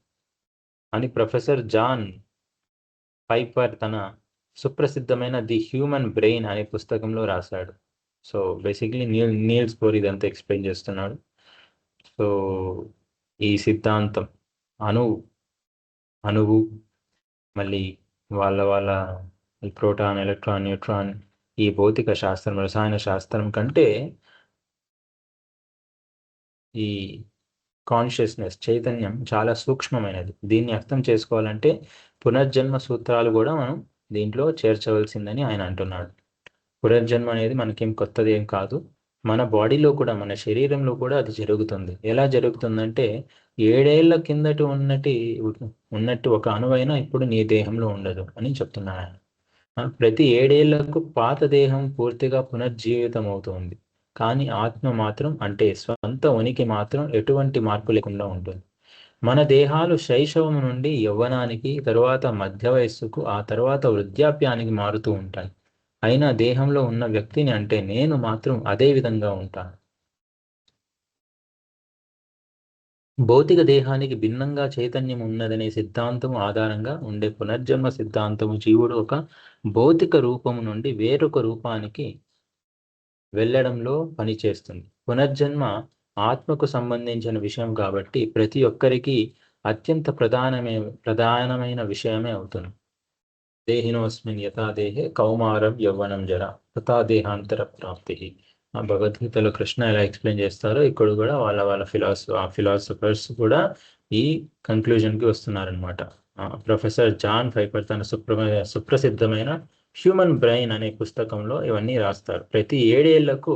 అని ప్రొఫెసర్ జాన్ పైపర్ తన సుప్రసిద్ధమైన ది హ్యూమన్ బ్రెయిన్ అనే పుస్తకంలో రాశాడు. సో బేసిక్లీ నీల్స్ బోర్ ఇదంతా ఎక్స్ప్లెయిన్ చేస్తున్నాడు. సో ఈ సిద్ధాంతం అణువు మళ్ళీ వాళ్ళ ప్రోటాన్, ఎలక్ట్రాన్, న్యూట్రాన్, ఈ భౌతిక శాస్త్రం, రసాయన శాస్త్రం కంటే ఈ కాన్షియస్నెస్, చైతన్యం చాలా సూక్ష్మమైనది. దీన్ని అర్థం చేసుకోవాలంటే పునర్జన్మ సూత్రాలు కూడా మనం దీంట్లో చేర్చవలసిందని ఆయన అంటున్నాడు. పునర్జన్మ అనేది మనకేం కొత్తది ఏం కాదు. మన బాడీలో కూడా, మన శరీరంలో కూడా అది జరుగుతుంది. ఎలా జరుగుతుందంటే 7 ఏళ్ల కిందటి ఉన్నట్టు ఒక అణువైనా ఇప్పుడు నీ దేహంలో ఉండదు అని చెప్తున్నాడు ఆయన. ప్రతి 7 ఏళ్లకు పాత దేహం పూర్తిగా పునర్జీవితం అవుతుంది. కానీ ఆత్మ మాత్రం, అంటే స్వంత ఉనికి మాత్రం ఎటువంటి మార్పు లేకుండా ఉంటుంది. మన దేహాలు శైశవం నుండి యవ్వనానికి, తరువాత మధ్య వయస్సుకు, ఆ తర్వాత వృద్ధాప్యానికి మారుతూ ఉంటాయి. అయినా దేహంలో ఉన్న వ్యక్తిని, అంటే నేను మాత్రం అదే విధంగా ఉంటాను. భౌతిక దేహానికి భిన్నంగా చైతన్యం ఉన్నదనే సిద్ధాంతం ఆధారంగా ఉండే పునర్జన్మ సిద్ధాంతము జీవుడు ఒక భౌతిక రూపము నుండి వేరొక రూపానికి వెళ్ళడంలో పనిచేస్తుంది. పునర్జన్మ ఆత్మకు సంబంధించిన విషయం కాబట్టి ప్రతి ఒక్కరికి అత్యంత ప్రధానమైన విషయమే అవుతుంది. దేహినోస్మిన్ యథా దేహే కౌమారం యవ్వనం జర తథా దేహాంతర ప్రాప్తి. ఆ భగవద్గీతలో కృష్ణ ఎలా ఎక్స్ప్లెయిన్ చేస్తారో ఇక్కడ కూడా వాళ్ళ ఫిలాసఫర్స్ కూడా ఈ కంక్లూజన్కి వస్తున్నారనమాట. ప్రొఫెసర్ జాన్ పైపర్ తన సుప్రసిద్ధమైన హ్యూమన్ బ్రెయిన్ అనే పుస్తకంలో ఇవన్నీ రాస్తారు. ప్రతి 7 ఏళ్లకు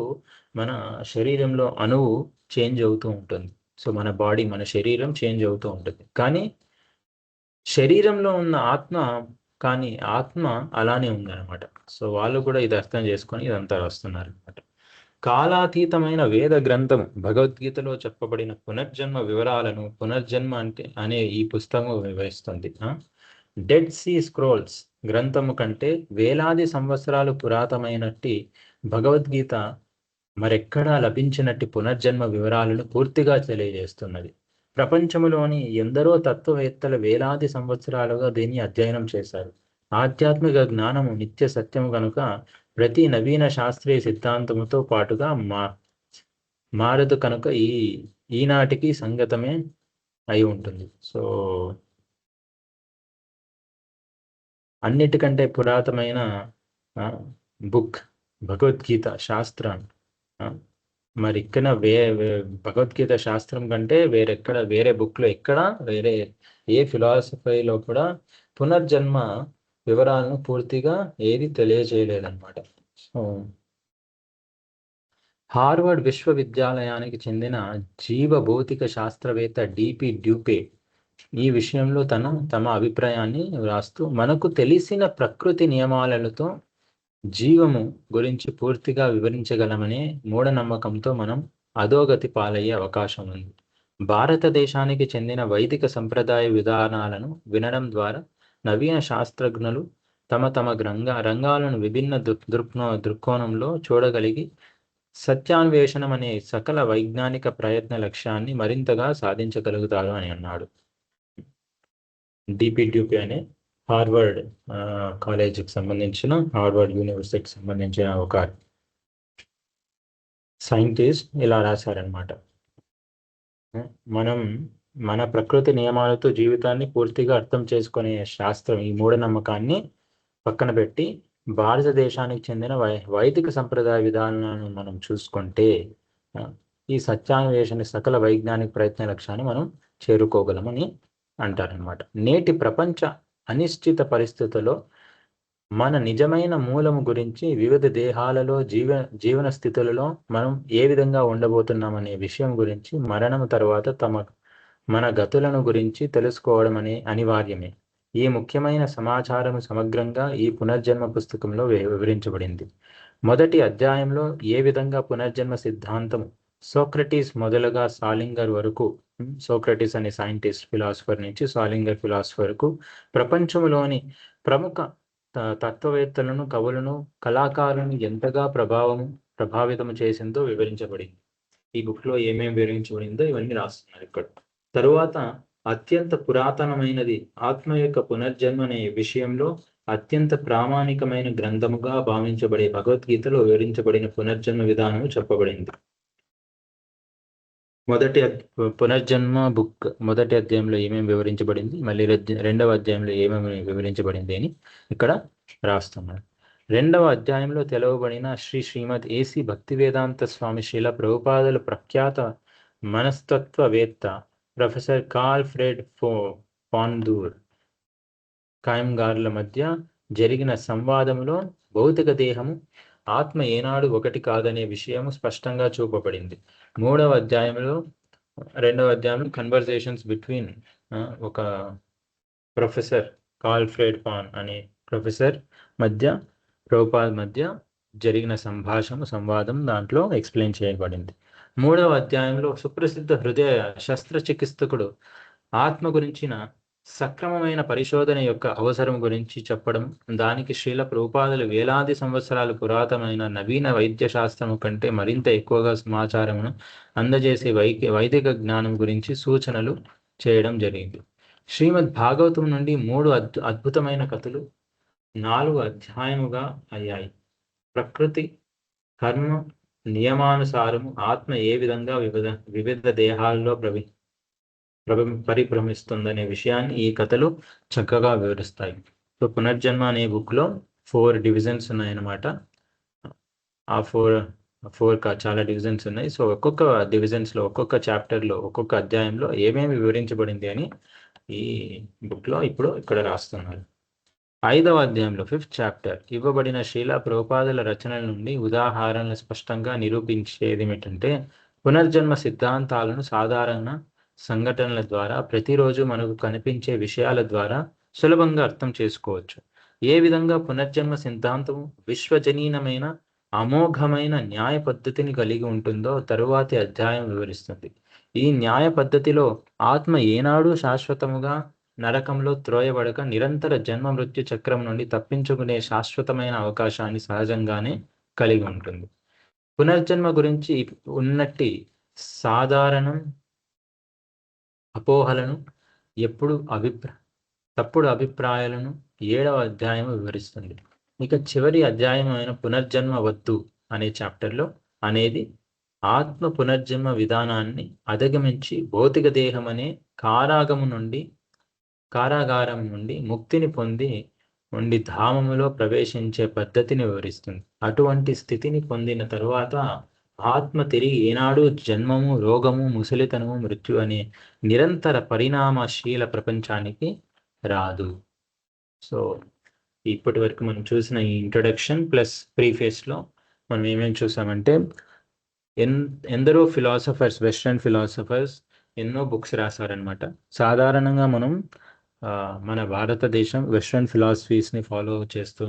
మన శరీరంలో అణువు చేంజ్ అవుతూ ఉంటుంది. సో మన శరీరం చేంజ్ అవుతూ ఉంటుంది. కానీ శరీరంలో ఉన్న ఆత్మ కానీ ఆత్మ అలానే ఉందన్నమాట. సో వాళ్ళు కూడా ఇది అర్థం చేసుకొని ఇదంతా రాస్తున్నారు అనమాట. కాలాతీతమైన వేద గ్రంథం భగవద్గీతలో చెప్పబడిన పునర్జన్మ వివరాలను పునర్జన్మ అనే ఈ పుస్తకం వివరిస్తుంది. డెడ్ సీ స్క్రోల్స్ గ్రంథము కంటే వేలాది సంవత్సరాలు పురాతనమైనట్టి భగవద్గీత మరెక్కడా లభించినట్టి పునర్జన్మ వివరాలను పూర్తిగా తెలియజేస్తున్నది. ప్రపంచంలోని ఎందరో తత్వవేత్తలు వేలాది సంవత్సరాలుగా దీన్ని అధ్యయనం చేశారు. ఆధ్యాత్మిక జ్ఞానము నిత్య సత్యము కనుక ప్రతి నవీన శాస్త్రీయ సిద్ధాంతముతో పాటుగా మారదు కనుక ఈనాటికి సంగతమే అయి ఉంటుంది. సో అన్నిటికంటే పురాతనమైన బుక్ భగవద్గీత శాస్త్రం. మరి ఇక్కడ భగవద్గీత శాస్త్రం కంటే వేరే బుక్లో ఎక్కడ వేరే ఏ ఫిలాసఫీలో కూడా పునర్జన్మ వివరాలను పూర్తిగా ఏది తెలియజేయలేదన్నమాట. సో హార్వర్డ్ విశ్వవిద్యాలయానికి చెందిన జీవ భౌతిక శాస్త్రవేత్త డిపి డ్యూపే ఈ విషయంలో తమ అభిప్రాయాన్ని వ్రాస్తూ, మనకు తెలిసిన ప్రకృతి నియమాలతో జీవము గురించి పూర్తిగా వివరించగలమనే మూఢనమ్మకంతో మనం అధోగతి పాలయ్యే అవకాశం ఉంది. భారతదేశానికి చెందిన వైదిక సంప్రదాయ విధానాలను వినడం ద్వారా నవీన శాస్త్రజ్ఞులు తమ రంగాలను విభిన్న దృక్కోణంలో చూడగలిగి సత్యాన్వేషణం అనే సకల వైజ్ఞానిక ప్రయత్న లక్ష్యాన్ని మరింతగా సాధించగలుగుతారు అని అన్నాడు. డిపి డ్యూపే అనే హార్వర్డ్ కాలేజీకి సంబంధించిన, హార్వర్డ్ యూనివర్సిటీకి సంబంధించిన ఒక సైంటిస్ట్ ఇలా రాశారనమాట. మన ప్రకృతి నియమాలతో జీవితాన్ని పూర్తిగా అర్థం చేసుకునే శాస్త్రం ఈ మూఢనమ్మకాన్ని పక్కన పెట్టి భారతదేశానికి చెందిన వైదిక సంప్రదాయ విధానాలను మనం చూసుకుంటే ఈ సత్యాన్వేషణ సకల వైజ్ఞానిక ప్రయత్న లక్ష్యాన్ని మనం చేరుకోగలమని అంటారనమాట. నేటి ప్రపంచ అనిశ్చిత పరిస్థితుల్లో మన నిజమైన మూలము గురించి, వివిధ దేహాలలో జీవన స్థితులలో మనం ఏ విధంగా ఉండబోతున్నామనే విషయం గురించి, మరణం తర్వాత మన గతులను గురించి తెలుసుకోవడం అనివార్యమే. ఈ ముఖ్యమైన సమాచారం సమగ్రంగా ఈ పునర్జన్మ పుస్తకంలో వివరించబడింది. మొదటి అధ్యాయంలో ఏ విధంగా పునర్జన్మ సిద్ధాంతము సోక్రటీస్ మొదలుగా సాలింగర్ వరకు, సోక్రటీస్ అనే సైంటిస్ట్ ఫిలాసఫర్ నుంచి సాలింగర్ ఫిలాసఫర్ వరకు ప్రపంచంలోని ప్రముఖ తత్వవేత్తలను, కవులను, కళాకారులను ఎంతగా ప్రభావితం చేసిందో వివరించబడింది. ఈ బుక్లో ఏమేమి వివరించబడిందో ఇవన్నీ రాస్తున్నారు ఇక్కడ. తరువాత అత్యంత పురాతనమైనది ఆత్మ యొక్క పునర్జన్మ అనే విషయంలో అత్యంత ప్రామాణికమైన గ్రంథముగా భావించబడే భగవద్గీతలో వివరించబడిన పునర్జన్మ విధానము చెప్పబడింది. పునర్జన్మ బుక్ మొదటి అధ్యాయంలో ఏమేమి వివరించబడింది, మళ్ళీ రెండవ అధ్యాయంలో ఏమేమి వివరించబడింది అని ఇక్కడ రాస్తున్నారు. రెండవ అధ్యాయంలో తెలవబడిన శ్రీమద్ ఏసీ భక్తివేదాంత స్వామి శ్రీల ప్రభుపాదుల ప్రఖ్యాత మనస్తత్వవేత్త ప్రొఫెసర్ కార్ల్ ఫ్రెడ్ పాందూర్ కాయంగార్ల మధ్య జరిగిన సంవాదంలో భౌతిక దేహము ఆత్మ ఏనాడు ఒకటి కాదనే విషయము స్పష్టంగా చూపబడింది. రెండవ అధ్యాయంలో కన్వర్జేషన్స్ బిట్వీన్ ఒక ప్రొఫెసర్ కార్ల్ ఫ్రెడ్ పాన్ అనే ప్రొఫెసర్ ప్రభుపాద్ మధ్య జరిగిన సంవాదం దాంట్లో ఎక్స్ప్లెయిన్ చేయబడింది. మూడవ అధ్యాయంలో సుప్రసిద్ధ హృదయ శస్త్రచికిత్సకుడు ఆత్మ గురించిన సక్రమమైన పరిశోధన యొక్క అవసరం గురించి చెప్పడం, దానికి శ్రీల ప్రభుపాదులు వేలాది సంవత్సరాలు పురాతనమైన నవీన వైద్య శాస్త్రము కంటే మరింత ఎక్కువగా సమాచారమును అందజేసే వైదిక జ్ఞానం గురించి సూచనలు చేయడం జరిగింది. శ్రీమద్ భాగవతం నుండి 3 అద్భుతమైన కథలు 4 అధ్యాయముగా అయ్యాయి. ప్రకృతి కర్మ నియమానుసారము ఆత్మ ఏ విధంగా వివిధ దేహాల్లో పరిభ్రమిస్తుందనే విషయాన్ని ఈ కథలు చక్కగా వివరిస్తాయి. సో పునర్జన్మ అనే బుక్లో 4 డివిజన్స్ ఉన్నాయన్నమాట. ఆ 4 చాలా డివిజన్స్ ఉన్నాయి. సో ఒక్కొక్క డివిజన్స్లో, ఒక్కొక్క చాప్టర్లో, ఒక్కొక్క అధ్యాయంలో ఏమేమి వివరించబడింది అని ఈ బుక్లో ఇక్కడ రాస్తున్నారు. 5వ అధ్యాయంలో 5th చాప్టర్ ఇవ్వబడిన శ్రీల ప్రభుపాదుల రచనల నుండి ఉదాహరణలు స్పష్టంగా నిరూపించేది ఏమిటంటే, పునర్జన్మ సిద్ధాంతాలను సాధారణ సంఘటనల ద్వారా, ప్రతిరోజు మనకు కనిపించే విషయాల ద్వారా సులభంగా అర్థం చేసుకోవచ్చు. ఏ విధంగా పునర్జన్మ సిద్ధాంతం విశ్వజనీనమైన అమోఘమైన న్యాయ పద్ధతిని కలిగి ఉంటుందో తరువాతి అధ్యాయం వివరిస్తుంది. ఈ న్యాయ పద్ధతిలో ఆత్మ ఏనాడు శాశ్వతముగా నరకంలో త్రోయబడక నిరంతర జన్మ మృత్యు చక్రం నుండి తప్పించుకునే శాశ్వతమైన అవకాశాన్ని సహజంగానే కలిగి ఉంటుంది. పునర్జన్మ గురించి ఉన్నట్టి సాధారణం అపోహలను తప్పుడు అభిప్రాయాలను 7వ అధ్యాయం వివరిస్తుంది. ఇక చివరి అధ్యాయం అయిన పునర్జన్మ వద్దు అనే చాప్టర్లో అనేది ఆత్మ పునర్జన్మ విధానాన్ని అధిగమించి భౌతిక దేహం అనే కారాగారం నుండి ముక్తిని పొంది ఉండి ధామములో ప్రవేశించే పద్ధతిని వివరిస్తుంది. అటువంటి స్థితిని పొందిన తరువాత ఆత్మ తిరిగి ఏనాడు జన్మము, రోగము, ముసలితనము, మృత్యు అనే నిరంతర పరిణామశీల ప్రపంచానికి రాదు. సో ఇప్పటి వరకు మనం చూసిన ఈ ఇంట్రొడక్షన్ ప్లస్ ప్రీఫేస్లో మనం ఏమేమి చూసామంటే ఎందరో ఫిలాసఫర్స్, వెస్ట్రన్ ఫిలాసఫర్స్ ఎన్నో బుక్స్ రాశారనమాట. సాధారణంగా మనం మన భారతదేశం వెస్ట్రన్ ఫిలాసఫీస్ని ఫాలో చేస్తూ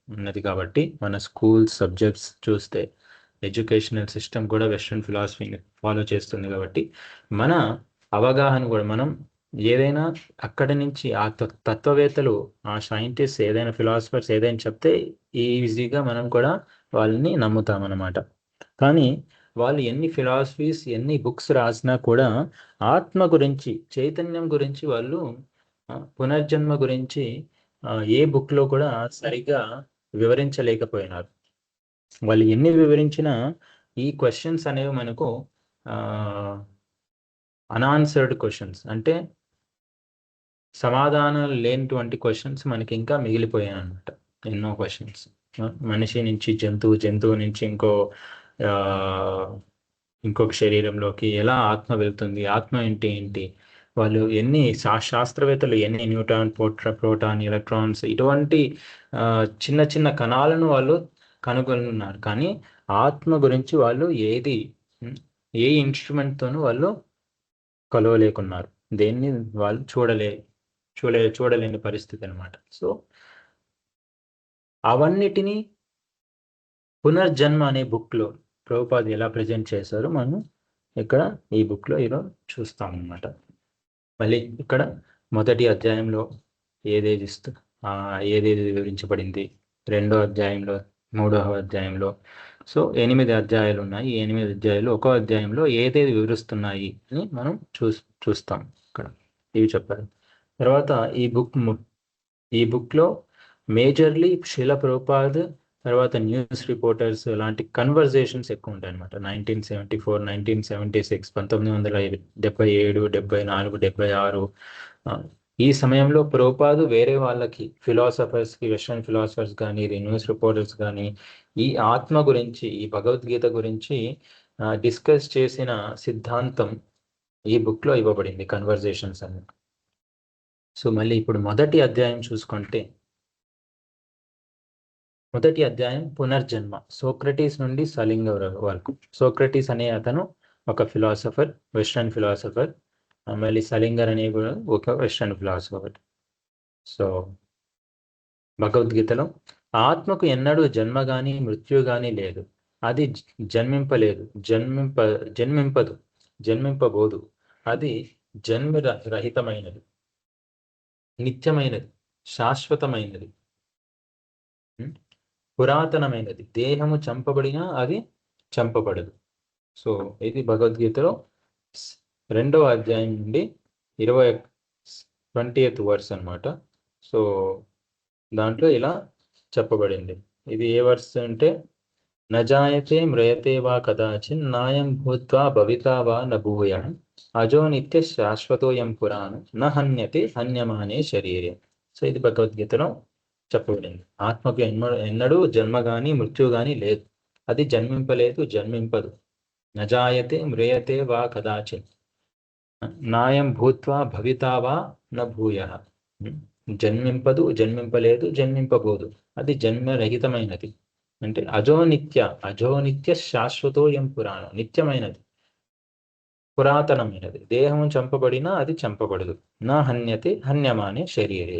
ఉన్నది కాబట్టి మన స్కూల్స్ సబ్జెక్ట్స్ చూస్తే ఎడ్యుకేషనల్ సిస్టమ్ కూడా వెస్ట్రన్ ఫిలాసఫీని ఫాలో చేస్తుంది కాబట్టి మన అవగాహన కూడా మనం ఏదైనా అక్కడి నుంచి ఆ తత్వవేత్తలు, ఆ సైంటిస్ట్, ఏదైనా ఫిలాసఫర్స్ ఏదైనా చెప్తే ఈజీగా మనం కూడా వాళ్ళని నమ్ముతామన్నమాట. కానీ వాళ్ళు ఎన్ని ఫిలాసఫీస్, ఎన్ని బుక్స్ రాసినా కూడా ఆత్మ గురించి, చైతన్యం గురించి వాళ్ళు పునర్జన్మ గురించి ఏ బుక్లో కూడా సరిగ్గా వివరించలేకపోయినారు. వాళ్ళు ఎన్ని వివరించినా ఈ క్వశ్చన్స్ అనేవి మనకు అన్ఆన్సర్డ్ క్వశ్చన్స్, అంటే సమాధానాలు లేనటువంటి క్వశ్చన్స్ మనకి ఇంకా మిగిలిపోయాయి అన్నమాట. ఎన్నో క్వశ్చన్స్, మనిషి నుంచి జంతువు, జంతువు నుంచి ఇంకొక శరీరంలోకి ఎలా ఆత్మ వెళ్తుంది, ఆత్మ ఏంటి, వాళ్ళు ఎన్ని శాస్త్రవేత్తలు ఎన్ని న్యూట్రాన్, ప్రోటాన్, ఎలక్ట్రాన్స్ ఇటువంటి చిన్న చిన్న కణాలను వాళ్ళు కనుగొన్నారు. కానీ ఆత్మ గురించి వాళ్ళు ఏ ఇన్స్ట్రుమెంట్తోనూ వాళ్ళు కలవలేకున్నారు. దేన్ని వాళ్ళు చూడలేని పరిస్థితి అనమాట. సో అవన్నిటినీ పునర్జన్మ అనే బుక్లో ప్రభుపాద ఎలా ప్రజెంట్ చేశారో మనం ఇక్కడ ఈ బుక్లో ఈరోజు చూస్తామన్నమాట. మళ్ళీ ఇక్కడ మొదటి అధ్యాయంలో ఏదేది వివరించబడింది, 2వ అధ్యాయంలో, 3వ అధ్యాయంలో, సో 8 అధ్యాయాలు ఉన్నాయి. ఈ 8 అధ్యాయాలు 1వ అధ్యాయంలో ఏదేది వివరిస్తున్నాయి అని మనం చూస్తాం. ఇక్కడ ఇవి చెప్పారు. తర్వాత ఈ బుక్లో మేజర్లీ శిల ప్రభుపాద్, తర్వాత న్యూస్ రిపోర్టర్స్ లాంటి కన్వర్జేషన్స్ ఎక్కువ ఉంటాయి అనమాట. 1974, 1976, 1977, 74, 76 ఈ సమయంలో ప్రభుపాద్ వేరే వాళ్ళకి, ఫిలాసఫర్స్కి, వెస్ట్రన్ ఫిలాసఫర్స్ కానీ, న్యూస్ రిపోర్టర్స్ కానీ ఈ ఆత్మ గురించి, ఈ భగవద్గీత గురించి డిస్కస్ చేసిన సిద్ధాంతం ఈ బుక్లో ఇవ్వబడింది, కన్వర్జేషన్స్ అని. సో మళ్ళీ ఇప్పుడు మొదటి అధ్యాయం చూసుకుంటే, మొదటి అధ్యాయం పునర్జన్మ, సోక్రటీస్ నుండి సలింగ వరకు. సోక్రటీస్ అనే అతను ఒక ఫిలాసఫర్, వెస్ట్రన్ ఫిలాసఫర్. మళ్ళీ సలింగర్ అనే కూడా ఒక వెస్ట్రన్ ఫిలాసఫర్. సో భగవద్గీతలో ఆత్మకు ఎన్నడూ జన్మ కానీ మృత్యు కానీ లేదు, అది జన్మింపబోదు, అది జన్మరహితమైనది, నిత్యమైనది, శాశ్వతమైనది, పురాతనమైనది. దేహము చంపబడినా అది చంపబడదు. సో ఇది భగవద్గీతలో 2వ అధ్యాయం నుండి 20th వర్స్ అనమాట. సో దాంట్లో ఇలా చెప్పబడింది. ఇది ఏ వర్స్ అంటే, నజాయతే మ్రియతే వా కదాచిన్ నాయం భూత్వా భవితా వా నభూయ అజో నిత్య శాశ్వతోయం పురాణం న హన్యతే హన్యమానే శరీరే. సో ఇది భగవద్గీతలో చెప్పబడింది. ఆత్మకు ఎన్నడూ జన్మ కానీ మృత్యు కానీ లేదు, అది జన్మింపలేదు, జన్మింపదు. నజాయతే మ్రియతే వా కదాచిన్ నాయం భూత్వా భవితా వా న భూయ. జన్మింపదు, జన్మింపలేదు, జన్మింపబోదు, అది జన్మరహితమైనది. అంటే అజోనిత్య శాశ్వతోయం పురాణం, నిత్యమైనది, పురాతనమైనది. దేహం చంపబడినా అది చంపబడదు. నా హన్యతే హన్యమానే శరీరే.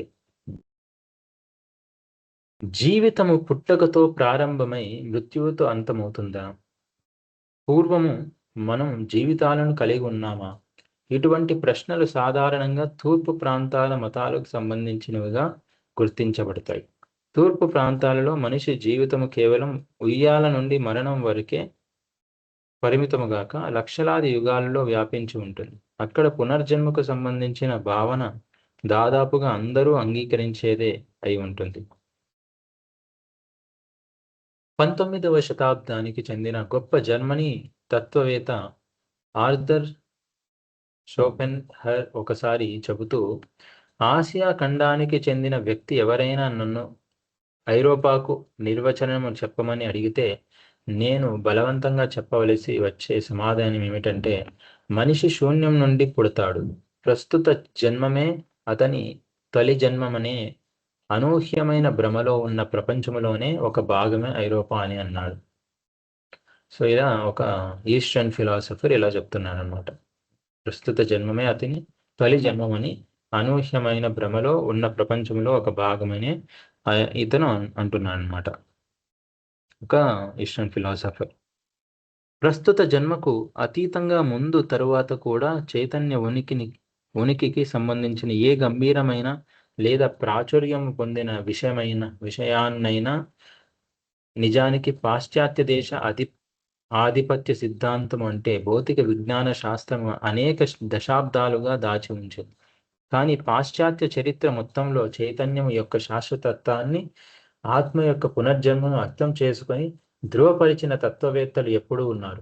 జీవితము పుట్టకతో ప్రారంభమై మృత్యువుతో అంతమవుతుందా? పూర్వము మనం జీవితాలను కలిగి ఉన్నామా? ఇటువంటి ప్రశ్నలు సాధారణంగా తూర్పు ప్రాంతాల మతాలకు సంబంధించినవిగా గుర్తించబడతాయి. తూర్పు ప్రాంతాలలో మనిషి జీవితము కేవలం ఉయ్యాల నుండి మరణం వరకే పరిమితముగాక లక్షలాది యుగాలలో వ్యాపించి ఉంటుంది. అక్కడ పునర్జన్మకు సంబంధించిన భావన దాదాపుగా అందరూ అంగీకరించేదే అయి ఉంటుంది. 19వ శతాబ్దానికి చెందిన గొప్ప జర్మనీ తత్వవేత్త ఆర్థర్ షోపెన్హర్ ఒకసారి చెబుతూ, ఆసియా ఖండానికి చెందిన వ్యక్తి ఎవరైనా నన్ను ఐరోపాకు నిర్వచనము చెప్పమని అడిగితే నేను బలవంతంగా చెప్పవలసి వచ్చే సమాధానం ఏమిటంటే, మనిషి శూన్యం నుండి పుడతాడు. ప్రస్తుత జన్మమే అతని తొలి జన్మమనే అనూహ్యమైన భ్రమలో ఉన్న ప్రపంచంలోనే ఒక భాగమే ఐరోపా అని అన్నాడు. సో ఇలా ఒక ఈస్టర్న్ ఫిలాసఫర్ ఇలా చెప్తున్నాడు అనమాట. ప్రస్తుత జన్మమే అతని తొలి జన్మమని అనూహ్యమైన భ్రమలో ఉన్న ప్రపంచంలో ఒక భాగమని ఇతను అంటున్నాడు అనమాట, ఒక ఈస్టర్న్ ఫిలాసఫర్. ప్రస్తుత జన్మకు అతీతంగా ముందు తరువాత కూడా చైతన్య ఉనికికి సంబంధించిన ఏ గంభీరమైన లేదా ప్రాచుర్యం పొందిన విషయాన్నైనా నిజానికి పాశ్చాత్య దేశ ఆధిపత్య సిద్ధాంతం అంటే భౌతిక విజ్ఞాన శాస్త్రం అనేక దశాబ్దాలుగా దాచి ఉంచింది. కానీ పాశ్చాత్య చరిత్ర మొత్తంలో చైతన్యం యొక్క శాశ్వతత్వాన్ని, ఆత్మ యొక్క పునర్జన్మను అర్థం చేసుకొని ధృవపరిచిన తత్వవేత్తలు ఎప్పుడూ ఉన్నారు.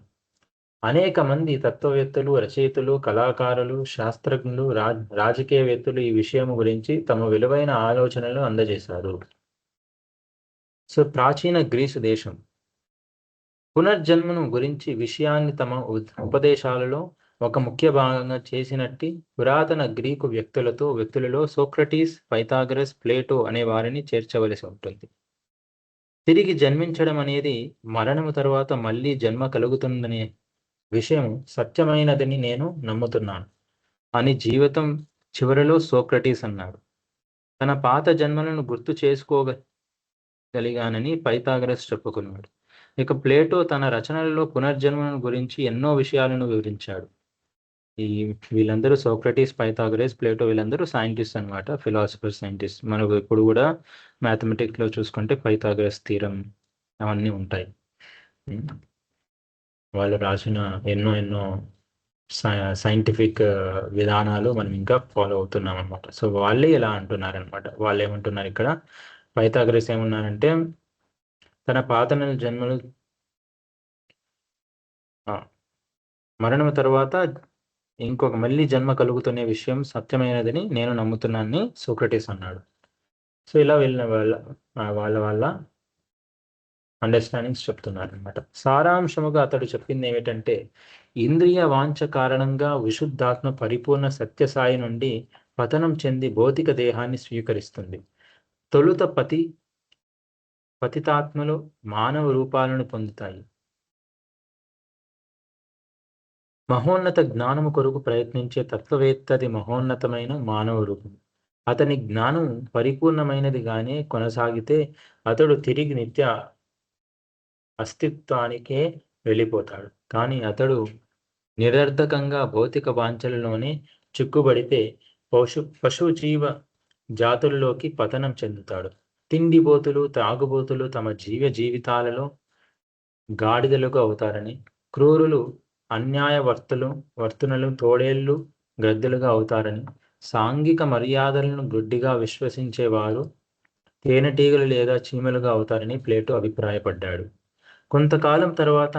అనేక మంది తత్వవేత్తలు, రచయితలు, కళాకారులు, శాస్త్రజ్ఞులు, రాజకీయవేత్తలు ఈ విషయం గురించి తమ విలువైన ఆలోచనలు అందజేశారు. సో ప్రాచీన గ్రీసు దేశం పునర్జన్మను గురించి విషయాన్ని తమ ఉపదేశాలలో ఒక ముఖ్య భాగంగా చేసినట్టి పురాతన గ్రీకు వ్యక్తులలో సోక్రటీస్, పైథాగరస్, ప్లేటో అనే వారిని చేర్చవలసి ఉంటుంది. తిరిగి జన్మించడం అనేది మరణము తరువాత మళ్ళీ జన్మ కలుగుతుందనే విషయం సత్యమైనదని నేను నమ్ముతున్నాను అని జీవితం చివరిలో సోక్రటీస్ అన్నాడు. తన పాత జన్మలను గుర్తు చేసుకోగలిగానని పైథాగరస్ చెప్పుకున్నాడు. ఇక ప్లేటో తన రచనలలో పునర్జన్మను గురించి ఎన్నో విషయాలను వివరించాడు. వీళ్ళందరూ సోక్రటీస్, పైథాగరస్, ప్లేటో వీళ్ళందరూ సైంటిస్ట్ అనమాట, ఫిలాసఫర్, సైంటిస్ట్. మనకు ఇప్పుడు కూడా మ్యాథమెటిక్స్లో చూసుకుంటే పైథాగరస్ థీరం అవన్నీ ఉంటాయి. వాళ్ళు రాసిన ఎన్నో సైంటిఫిక్ విధానాలు మనం ఇంకా ఫాలో అవుతున్నాం అనమాట. సో వాళ్ళే ఇలా అంటున్నారనమాట. వాళ్ళు ఏమంటున్నారు ఇక్కడ, పైథాగరస్ ఏమన్నారంటే, తన పాత జన్మలు మరణం తర్వాత ఇంకొక మళ్ళీ జన్మ కలుగుతున్న విషయం సత్యమైనదని నేను నమ్ముతున్నానని సోక్రటీస్ అన్నాడు. సో ఇలా వెళ్ళిన వాళ్ళ అండర్స్టాండింగ్స్ చెప్తున్నారు అనమాట. సారాంశముగా అతడు చెప్పింది ఏమిటంటే, ఇంద్రియ వాంఛ కారణంగా విశుద్ధాత్మ పరిపూర్ణ సత్యసాయి నుండి పతనం చెంది భౌతిక దేహాన్ని స్వీకరిస్తుంది. తొలుత పతితాత్మలు మానవ రూపాలను పొందుతాయి. మహోన్నత జ్ఞానము కొరకు ప్రయత్నించే తత్వవేత్తది మహోన్నతమైన మానవ రూపం. అతని జ్ఞానం పరిపూర్ణమైనదిగానే కొనసాగితే అతడు తిరిగి నిత్య అస్తిత్వానికే వెళ్ళిపోతాడు. కానీ అతడు నిరర్ధకంగా భౌతిక వాంఛలలోనే చిక్కుబడితే పశు జీవ జాతుల్లోకి పతనం చెందుతాడు. తిండిబోతులు, త్రాగుబోతులు తమ జీవితాలలో గాడిదలుగా అవుతారని, క్రూరులు, వర్తనులు తోడేళ్లు, గ్రద్దలుగా అవుతారని, సాంఘిక మర్యాదలను గుడ్డిగా విశ్వసించేవారు తేనెటీగలు లేదా చీమలుగా అవుతారని ప్లేటో అభిప్రాయపడ్డాడు. కొంతకాలం తర్వాత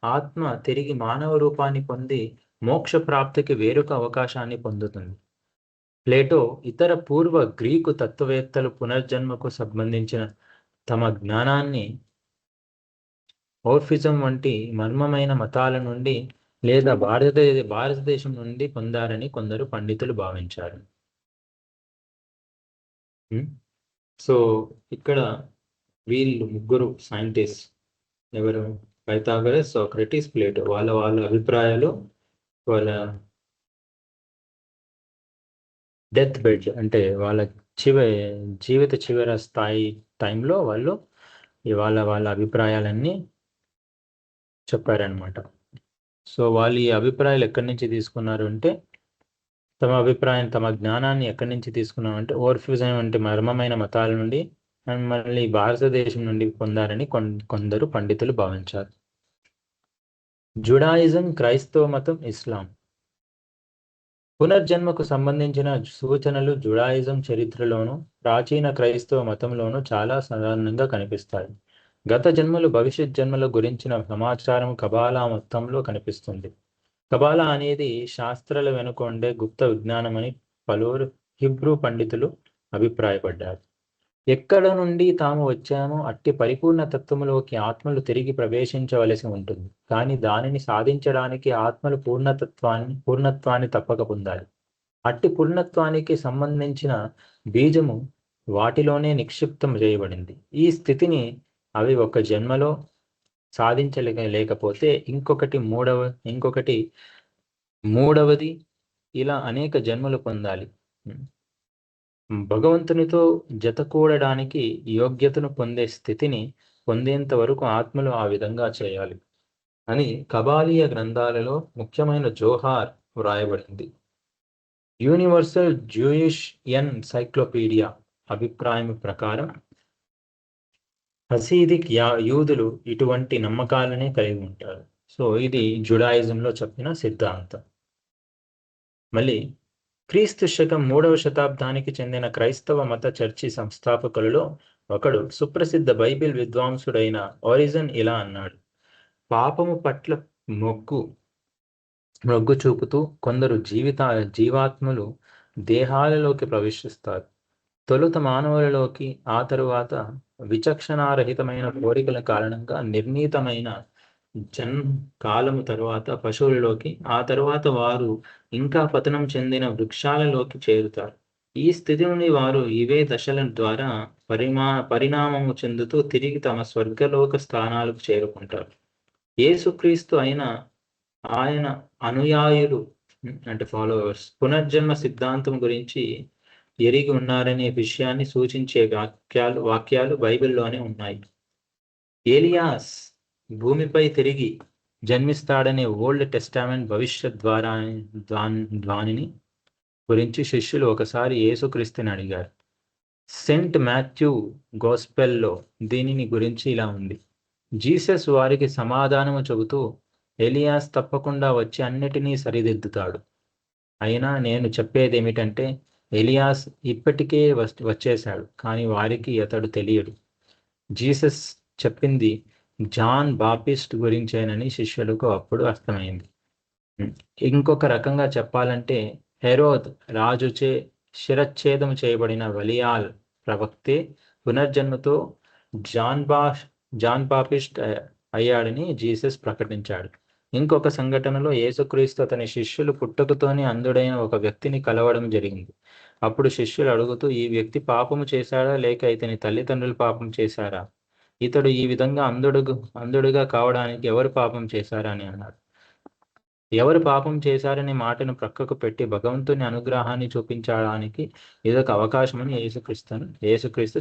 ఆత్మ తిరిగి మానవ రూపాన్ని పొంది మోక్ష ప్రాప్తికి వేరొక అవకాశాన్ని పొందుతుంది. ప్లేటో ఇతర పూర్వ గ్రీకు తత్వవేత్తలు పునర్జన్మకు సంబంధించిన తమ జ్ఞానాన్ని ఓర్ఫిజం వంటి మర్మమైన మతాల నుండి లేదా భారతదేశం నుండి పొందారని కొందరు పండితులు భావించారు. సో ఇక్కడ వీళ్ళు ముగ్గురు సైంటిస్ట్ ఎవరు, పైథాగరస్, సోక్రటీస్, ప్లేటో, వాళ్ళ అభిప్రాయాలు వాళ్ళ డెత్ బెడ్ అంటే వాళ్ళ జీవిత చివరి స్థాయి టైంలో వాళ్ళు వాళ్ళ అభిప్రాయాలన్నీ చెప్పారనమాట. సో వాళ్ళు ఈ అభిప్రాయాలు ఎక్కడి నుంచి తీసుకున్నారు అంటే, తమ జ్ఞానాన్ని ఎక్కడి నుంచి తీసుకున్నామంటే ఓర్ఫిజం వంటి మర్మమైన మతాల నుండి అండ్ మళ్ళీ భారతదేశం నుండి పొందారని కొందరు పండితులు భావించారు. జుడాయిజం, క్రైస్తవ మతం, ఇస్లాం. పునర్జన్మకు సంబంధించిన సూచనలు జుడాయిజం చరిత్రలోను ప్రాచీన క్రైస్తవ మతంలోనూ చాలా సాధారణంగా కనిపిస్తాయి. గత జన్మలు, భవిష్యత్ జన్మల గురించిన సమాచారం కబాలా మొత్తంలో కనిపిస్తుంది. కబాలా అనేది శాస్త్రాల వెనుక ఉండే గుప్త విజ్ఞానమని పలువురు హిబ్రూ పండితులు అభిప్రాయపడ్డారు. ఎక్కడ నుండి తాము వచ్చామో అట్టి పరిపూర్ణ తత్వములోకి ఆత్మలు తిరిగి ప్రవేశించవలసి ఉంటుంది. కానీ దానిని సాధించడానికి ఆత్మలు పూర్ణత్వాన్ని తప్పక పొందాలి. అట్టి పూర్ణత్వానికి సంబంధించిన బీజము వాటిలోనే నిక్షిప్తం చేయబడింది. ఈ స్థితిని అవి ఒక జన్మలో సాధించలేకపోతే ఇంకొకటి మూడవది ఇలా అనేక జన్మలు పొందాలి. భగవంతునితో జతకూడడానికి యోగ్యతను పొందే స్థితిని పొందేంత వరకు ఆత్మలు ఆ విధంగా చేయాలి అని కబాలీయ గ్రంథాలలో ముఖ్యమైన జోహార్ వ్రాయబడింది. యూనివర్సల్ జూయిష్ ఎన్సైక్లోపీడియా అభిప్రాయం ప్రకారం హసీదిక్ యూదులు ఇటువంటి నమ్మకాలనే కలిగి ఉంటారు. సో ఇది జుడాయిజంలో చెప్పిన సిద్ధాంతం. మళ్ళీ క్రీస్తు శకం 3వ శతాబ్దానికి చెందిన క్రైస్తవ మత చర్చి సంస్థాపకులలో ఒకడు సుప్రసిద్ధ బైబిల్ విద్వాంసుడైన ఆరిజన్ ఇలా అన్నాడు: పాపము పట్ల మొగ్గు చూపుతూ కొందరు జీవాత్మలు దేహాలలోకి ప్రవేశిస్తారు. తొలుత మానవులలోకి, ఆ తరువాత విచక్షణారహితమైన కోరికల కారణంగా నిర్ణీతమైన కాలము తరువాత పశువులలోకి, ఆ తరువాత వారు ఇంకా పతనం చెందిన వృక్షాలలోకి చేరుతారు. ఈ స్థితి నుండి వారు ఇవే దశల ద్వారా పరిణామము చెందుతూ తిరిగి తమ స్వర్గలోక స్థానాలకు చేరుకుంటారు. యేసుక్రీస్తు ఆయన అనుయాయులు అంటే ఫాలోవర్స్ పునర్జన్మ సిద్ధాంతం గురించి ఎరిగి ఉన్నారనే విషయాన్ని సూచించే వాక్యాలు బైబిల్లోనే ఉన్నాయి. ఏలియాస్ భూమిపై తిరిగి జన్మిస్తాడనే ఓల్డ్ టెస్టామెంట్ భవిష్యత్ ద్వానిని గురించి శిష్యులు ఒకసారి యేసుక్రీస్తుని అడిగారు. సెంట్ మాథ్యూ గోస్పెల్లో దీనిని గురించి ఇలా ఉంది: జీసస్ వారికి సమాధానము చెబుతూ, ఎలియాస్ తప్పకుండా వచ్చి అన్నిటినీ సరిదిద్దుతాడు. అయినా నేను చెప్పేది ఏమిటంటే, ఎలియాస్ ఇప్పటికే వచ్చేశాడు, కానీ వారికి అతడు తెలియడు. జీసస్ చెప్పింది జాన్ బాపిస్ట్ గురించేనని శిష్యులకు అప్పుడు అర్థమైంది. ఇంకొక రకంగా చెప్పాలంటే, హెరోద్ రాజుచే శిరచ్ఛేదం చేయబడిన వలియాల్ ప్రవక్తే పునర్జన్మతో జాన్ బాపిస్ట్ అయ్యాడని జీసస్ ప్రకటించాడు. ఇంకొక సంఘటనలో యేసుక్రీస్తు అతని శిష్యులు పుట్టుకతోనే అంధుడైన ఒక వ్యక్తిని కలవడం జరిగింది. అప్పుడు శిష్యులు అడుగుతూ, ఈ వ్యక్తి పాపము చేశాడా లేక ఇతని తల్లిదండ్రులు పాపం చేశారా? ఇతడు ఈ విధంగా అంధుడుగా కావడానికి ఎవరు పాపం చేశారా అని అన్నారు. ఎవరు పాపం చేశారనే మాటను ప్రక్కకు పెట్టి భగవంతుని అనుగ్రహాన్ని చూపించడానికి ఇదొక అవకాశమని యేసుక్రీస్తు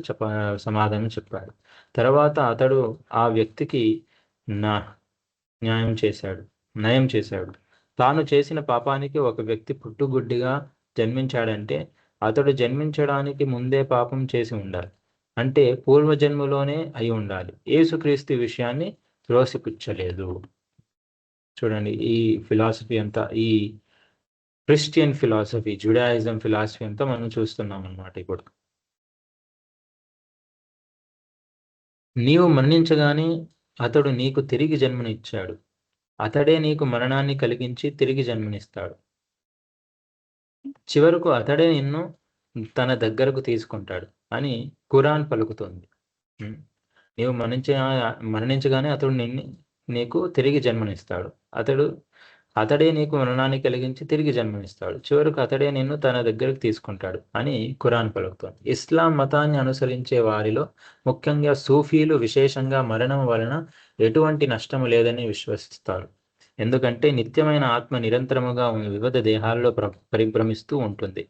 సమాధానం చెప్పాడు. తర్వాత అతడు ఆ వ్యక్తికి నయం చేశాడు. తాను చేసిన పాపానికి ఒక వ్యక్తి పుట్టుగుడ్డిగా జన్మించాడంటే అతడు జన్మించడానికి ముందే పాపం చేసి ఉండాలి, అంటే పూర్వజన్మలోనే అయి ఉండాలి. యేసుక్రీస్తు విషయాన్ని త్రోసిపుచ్చలేదు. చూడండి, ఈ ఫిలాసఫీ అంతా, ఈ క్రిస్టియన్ ఫిలాసఫీ, జుడాయిజం ఫిలాసఫీ అంతా మనం చూస్తున్నాం అన్నమాట. ఇప్పుడు నీవు మరణించగానే అతడు నీకు తిరిగి జన్మనిచ్చాడు. అతడే నీకు మరణాన్ని కలిగించి తిరిగి జన్మనిస్తాడు. చివరకు అతడే నిన్ను తన దగ్గరకు తీసుకుంటాడు అని ఖురాన్ పలుకుతుంది. నీవు మరణించగానే అతడు నీకు తిరిగి జన్మనిస్తాడు. అతడే నీకు మరణాన్ని కలిగించి తిరిగి జన్మనిస్తాడు. చివరకు అతడే నిన్ను తన దగ్గరకు తీసుకుంటాడు అని ఖురాన్ పలుకుతుంది. ఇస్లాం మతాన్ని అనుసరించే వారిలో ముఖ్యంగా సూఫీలు విశేషంగా మరణం వలన ఎటువంటి నష్టము లేదని విశ్వసిస్తారు. ఎందుకంటే నిత్యమైన ఆత్మ నిరంతరముగా వివిధ దేహాల్లో పరిభ్రమిస్తూ ఉంటుంది.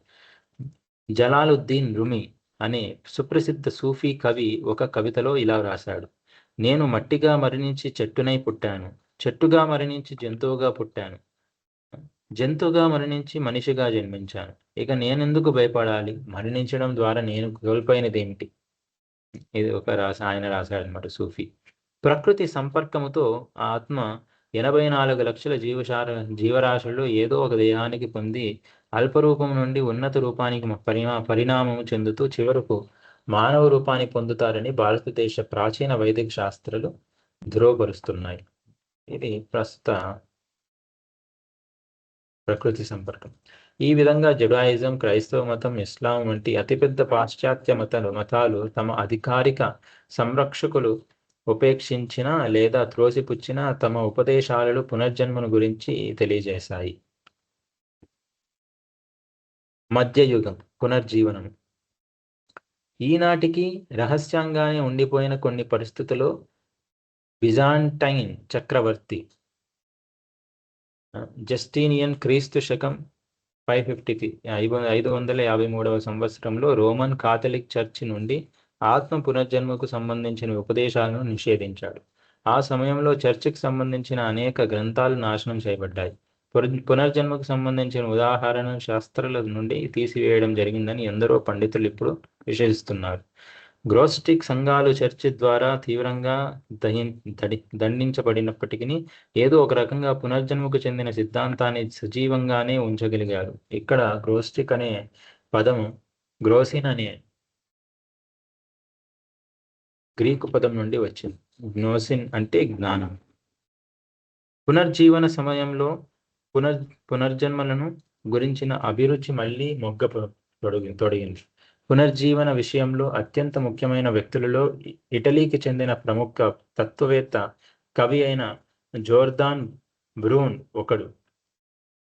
జలాలుద్దీన్ రుమి అనే సుప్రసిద్ధ సూఫీ కవి ఒక కవితలో ఇలా రాశాడు: నేను మట్టిగా మరణించి చెట్టునై పుట్టాను, చెట్టుగా మరణించి జంతువుగా పుట్టాను, జంతువుగా మరణించి మనిషిగా జన్మించాను. ఇక నేనెందుకు భయపడాలి? మరణించడం ద్వారా నేను కోల్పోయినదేమిటి? ఇది ఆయన రాశాడనమాట సూఫీ. ప్రకృతి సంపర్కముతో ఆ ఆత్మ 84 లక్షల జీవరాశుల్లో ఏదో ఒక దేహానికి పొంది అల్పరూపం నుండి ఉన్నత రూపానికి పరిణామం చెందుతూ చివరకు మానవ రూపాన్ని పొందుతారని భారతదేశ ప్రాచీన వైదిక శాస్త్రాలు ధృవపరుస్తున్నాయి. ఇది ప్రస్తుత ప్రకృతి సంపర్కం. ఈ విధంగా జుడాయిజం, క్రైస్తవ మతం, ఇస్లాం వంటి అతిపెద్ద పాశ్చాత్య మతాలు తమ అధికారిక సంరక్షకులు ఉపేక్షించిన లేదా త్రోసిపుచ్చిన తమ ఉపదేశాలలో పునర్జన్మను గురించి తెలియజేశాయి. మధ్యయుగం, పునర్జీవనం. ఈనాటికి రహస్యంగానే ఉండిపోయిన కొన్ని పరిస్థితుల్లో బిజాంటైన్ చక్రవర్తి జస్టీనియన్ క్రీస్తు శకం 553వ సంవత్సరంలో రోమన్ కాథలిక్ చర్చి నుండి ఆత్మ పునర్జన్మకు సంబంధించిన ఉపదేశాలను నిషేధించాడు. ఆ సమయంలో చర్చికి సంబంధించిన అనేక గ్రంథాలు నాశనం చేయబడ్డాయి. పునర్జన్మకు సంబంధించిన ఉదాహరణ శాస్త్రాల నుండి తీసివేయడం జరిగిందని ఎందరో పండితులు ఇప్పుడు విశ్వసిస్తున్నారు. గ్నోస్టిక్ సంఘాలు చర్చి ద్వారా తీవ్రంగా దండించబడినప్పటికీ ఏదో ఒక రకంగా పునర్జన్మకు చెందిన సిద్ధాంతాన్ని సజీవంగానే ఉంచగలిగారు. ఇక్కడ గ్నోస్టిక్ అనే పదము గ్నోసిన్ అనే గ్రీకు పదం నుండి వచ్చింది. గ్నోసిన్ అంటే జ్ఞానం. పునర్జీవన సమయంలో పునర్జన్మలను గురించిన అభిరుచి మళ్ళీ తొడిగింది. పునర్జీవన విషయంలో అత్యంత ముఖ్యమైన వ్యక్తులలో ఇటలీకి చెందిన ప్రముఖ తత్వవేత్త, కవి అయిన జోర్దాన్ బ్రూన్ ఒకడు.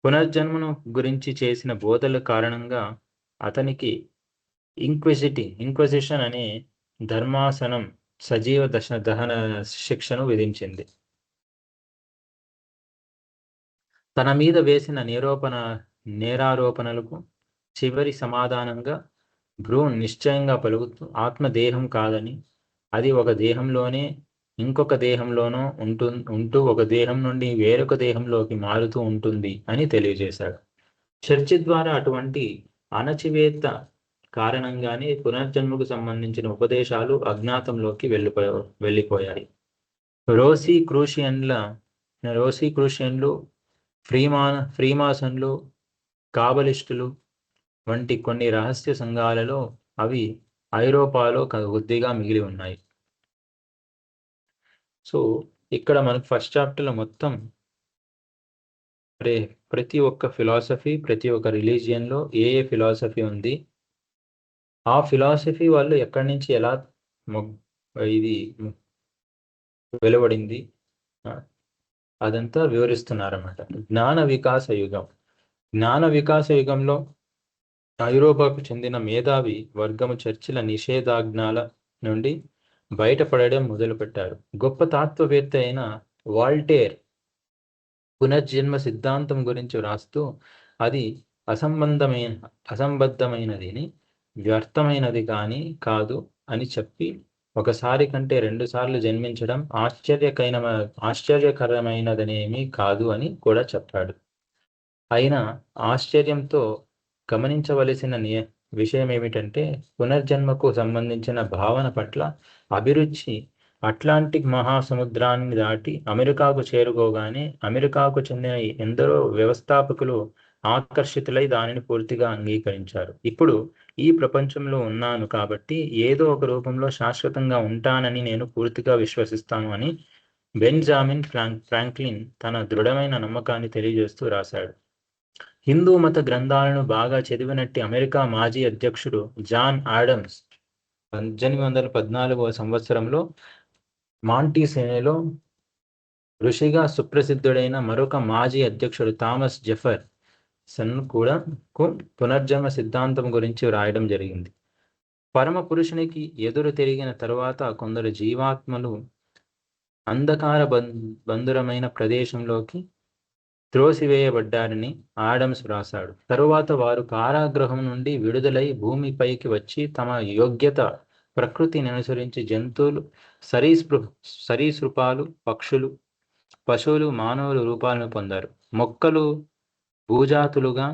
పునర్జన్మను గురించి చేసిన బోధల కారణంగా అతనికి ఇంక్విజిషన్ అనే ధర్మాసనం సజీవ దహన శిక్షను విధించింది. తన మీద వేసిన నేరారోపణలకు చివరి సమాధానంగా బ్రూన్ నిశ్చయంగా పలుకుతూ ఆత్మ దేహం కాదని, అది ఒక దేహంలోనే ఇంకొక దేహంలోనూ ఉంటూ ఒక దేహం నుండి వేరొక దేహంలోకి మారుతూ ఉంటుంది అని తెలియజేశాడు. చర్చి ద్వారా అటువంటి అణచివేత కారణంగానే పునర్జన్మకు సంబంధించిన ఉపదేశాలు అజ్ఞాతంలోకి వెళ్ళిపోయాయి. రోసీక్రూషియన్లు, ఫ్రీమాసన్లు, కాబలిస్టులు వంటి కొన్ని రహస్య సంఘాలలో అవి ఐరోపాలో కొద్దిగా మిగిలి ఉన్నాయి. సో ఇక్కడ మనకు ఫస్ట్ చాప్టర్లో మొత్తం ప్రతి ఒక్క ఫిలాసఫీ, ప్రతి ఒక్క రిలీజియన్లో ఏ ఫిలాసఫీ ఉంది, ఆ ఫిలాసఫీ వాళ్ళు ఎక్కడి నుంచి ఎలా ఇది వెలువడింది, అదంతా వివరిస్తున్నారన్నమాట. జ్ఞాన వికాస యుగంలో ఐరోపాకు చెందిన మేధావి వర్గము చర్చిల నిషేధాజ్ఞల నుండి బయటపడడం మొదలుపెట్టారు. గొప్ప తత్వవేత్త అయిన వాల్టేర్ పునర్జన్మ సిద్ధాంతం గురించి వ్రాస్తూ అది అసంబద్ధమైనది, వ్యర్థమైనది కాదు అని చెప్పి, ఒకసారి కంటే 2 సార్లు జన్మించడం ఆశ్చర్యకరమైనదనేమీ కాదు అని కూడా చెప్పాడు. అయినా ఆశ్చర్యంతో గమనించవలసిన విషయం ఏమిటంటే పునర్జన్మకు సంబంధించిన భావన పట్ల అభిరుచి అట్లాంటిక్ మహాసముద్రాన్ని దాటి అమెరికాకు చేరుకోగానే అమెరికాకు చెందిన ఎందరో వ్యవస్థాపకులు ఆకర్షితులై దానిని పూర్తిగా అంగీకరించారు. ఇప్పుడు ఈ ప్రపంచంలో ఉన్నాను కాబట్టి ఏదో ఒక రూపంలో శాశ్వతంగా ఉంటానని నేను పూర్తిగా విశ్వసిస్తాను అని బెంజామిన్ ఫ్రాంక్లిన్ తన దృఢమైన నమ్మకాన్ని తెలియజేస్తూ రాశాడు. హిందూ మత గ్రంథాలను బాగా చదివినట్టి అమెరికా మాజీ అధ్యక్షుడు జాన్ ఆడమ్స్ 1814వ సంవత్సరంలో మాంటిసేలో ఋషిగా సుప్రసిద్ధుడైన మరొక మాజీ అధ్యక్షుడు థామస్ జెఫర్సన్ కూడా పునర్జన్మ సిద్ధాంతం గురించి వ్రాయడం జరిగింది. పరమ పురుషునికి ఎదురు తిరిగిన తరువాత కొందరు జీవాత్మలు అంధకార బంధురమైన ప్రదేశంలోకి త్రోసివేయబడ్డారని ఆడమ్స్ వ్రాసాడు. తరువాత వారు కారాగృహం నుండి విడుదలై భూమిపైకి వచ్చి తమ యోగ్యత ప్రకృతిని అనుసరించి జంతువులు, సరీసృపాలు, పక్షులు, పశువులు, మానవుల రూపాలను పొందారు. మొక్కలు భూజాతులుగా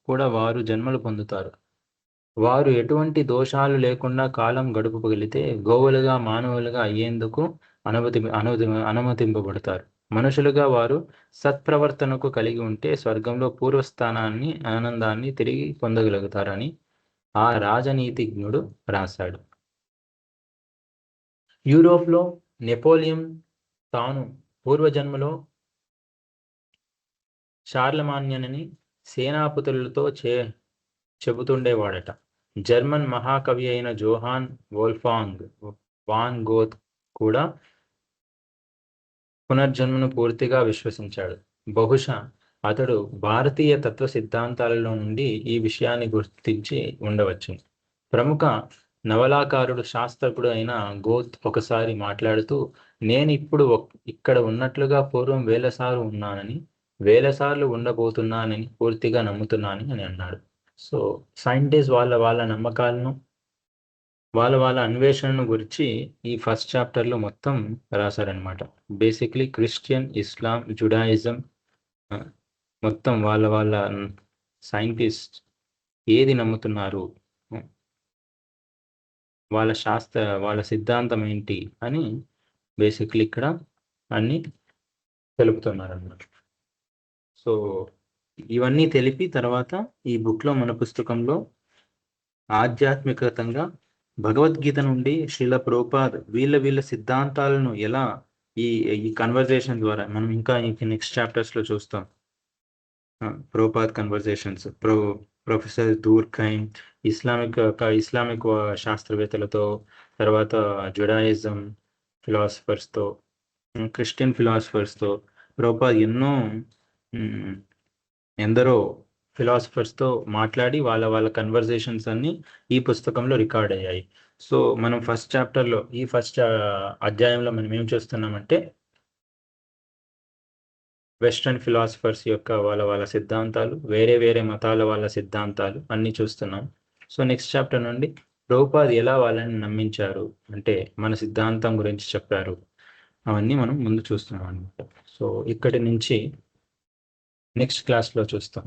కూడా వారు జన్మలు పొందుతారు. వారు ఎటువంటి దోషాలు లేకుండా కాలం గడుపగలిగితే గోవులుగా మానవులుగా అయ్యేందుకు అనుమతింపబడతారు. మనుషులుగా వారు సత్ప్రవర్తనకు కలిగి ఉంటే స్వర్గంలో పూర్వస్థానాన్ని, ఆనందాన్ని తిరిగి పొందగలుగుతారని ఆ రాజనీతిజ్ఞుడు రాశాడు. యూరోప్లో నెపోలియన్ తాను పూర్వజన్మలో షార్లమాన్యనని సేనాపతులతో చెబుతుండేవాడట. జర్మన్ మహాకవి అయిన జోహాన్ వోల్ఫాంగ్ వాన్ గోత్ కూడా పునర్జన్మను పూర్తిగా విశ్వసించాడు. బహుశా అతడు భారతీయ తత్వ సిద్ధాంతాలలో నుండి ఈ విషయాన్ని గుర్తించి ఉండవచ్చు. ప్రముఖ నవలాకారుడు, శాస్త్రజ్ఞుడు అయిన గోత్ ఒకసారి మాట్లాడుతూ, నేను ఇప్పుడు ఇక్కడ ఉన్నట్లుగా పూర్వం వేలసార్లు ఉన్నానని, వేలసార్లు ఉండబోతున్నానని పూర్తిగా నమ్ముతున్నానని అని అన్నాడు. సో సైంటిస్ట్ వాళ్ళ నమ్మకాలను, వాళ్ళ అన్వేషణను గురించి ఈ ఫస్ట్ చాప్టర్లో మొత్తం రాశారనమాట. బేసిక్లీ క్రిస్టియన్, ఇస్లాం, జుడాయిజం మొత్తం వాళ్ళ సైంటిస్ట్ ఏది నమ్ముతున్నారు, వాళ్ళ సిద్ధాంతం ఏంటి అని బేసిక్లీ ఇక్కడ అన్ని తెలుపుతున్నారు అన్నమాట. సో ఇవన్నీ తెలిపి తర్వాత ఈ బుక్లో, మన పుస్తకంలో ఆధ్యాత్మికతంగా భగవద్గీత నుండి శ్రీల ప్రభుపాద్ వీళ్ళ సిద్ధాంతాలను ఎలా ఈ కన్వర్జేషన్ ద్వారా మనం ఇంకా నెక్స్ట్ చాప్టర్స్లో చూస్తాం. ప్రభుపాద్ కన్వర్జేషన్స్, ప్రొఫెసర్ దూర్ఖైమ్, ఇస్లామిక్ శాస్త్రవేత్తలతో, తర్వాత జుడాయిజం ఫిలాసఫర్స్తో, క్రిస్టియన్ ఫిలాసఫర్స్తో ప్రభుపాద్ ఎందరో ఫిలాసఫర్స్తో మాట్లాడి వాళ్ళ కన్వర్జేషన్స్ అన్ని ఈ పుస్తకంలో రికార్డ్ అయ్యాయి. సో మనం ఫస్ట్ చాప్టర్లో, ఈ ఫస్ట్ అధ్యాయంలో మనం ఏం చూస్తున్నామంటే వెస్ట్రన్ ఫిలాసఫర్స్ యొక్క వాళ్ళ సిద్ధాంతాలు, వేరే మతాల వాళ్ళ సిద్ధాంతాలు అన్నీ చూస్తున్నాం. సో నెక్స్ట్ చాప్టర్ నుండి ప్రభుపాద్ ఎలా వాళ్ళని నమ్మించారు, అంటే మన సిద్ధాంతం గురించి చెప్పారు, అవన్నీ మనం ముందు చూస్తున్నాం అనమాట. సో ఇక్కడి నుంచి నెక్స్ట్ క్లాస్లో చూస్తాం.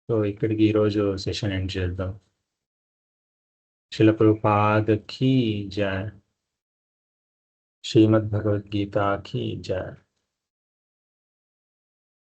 సో ఇక్కడికి ఈరోజు సెషన్ ఎండ్ చేద్దాం. శ్రీల ప్రభుపాద్ కీ జై. శ్రీమద్ భగవద్గీత కీ జై.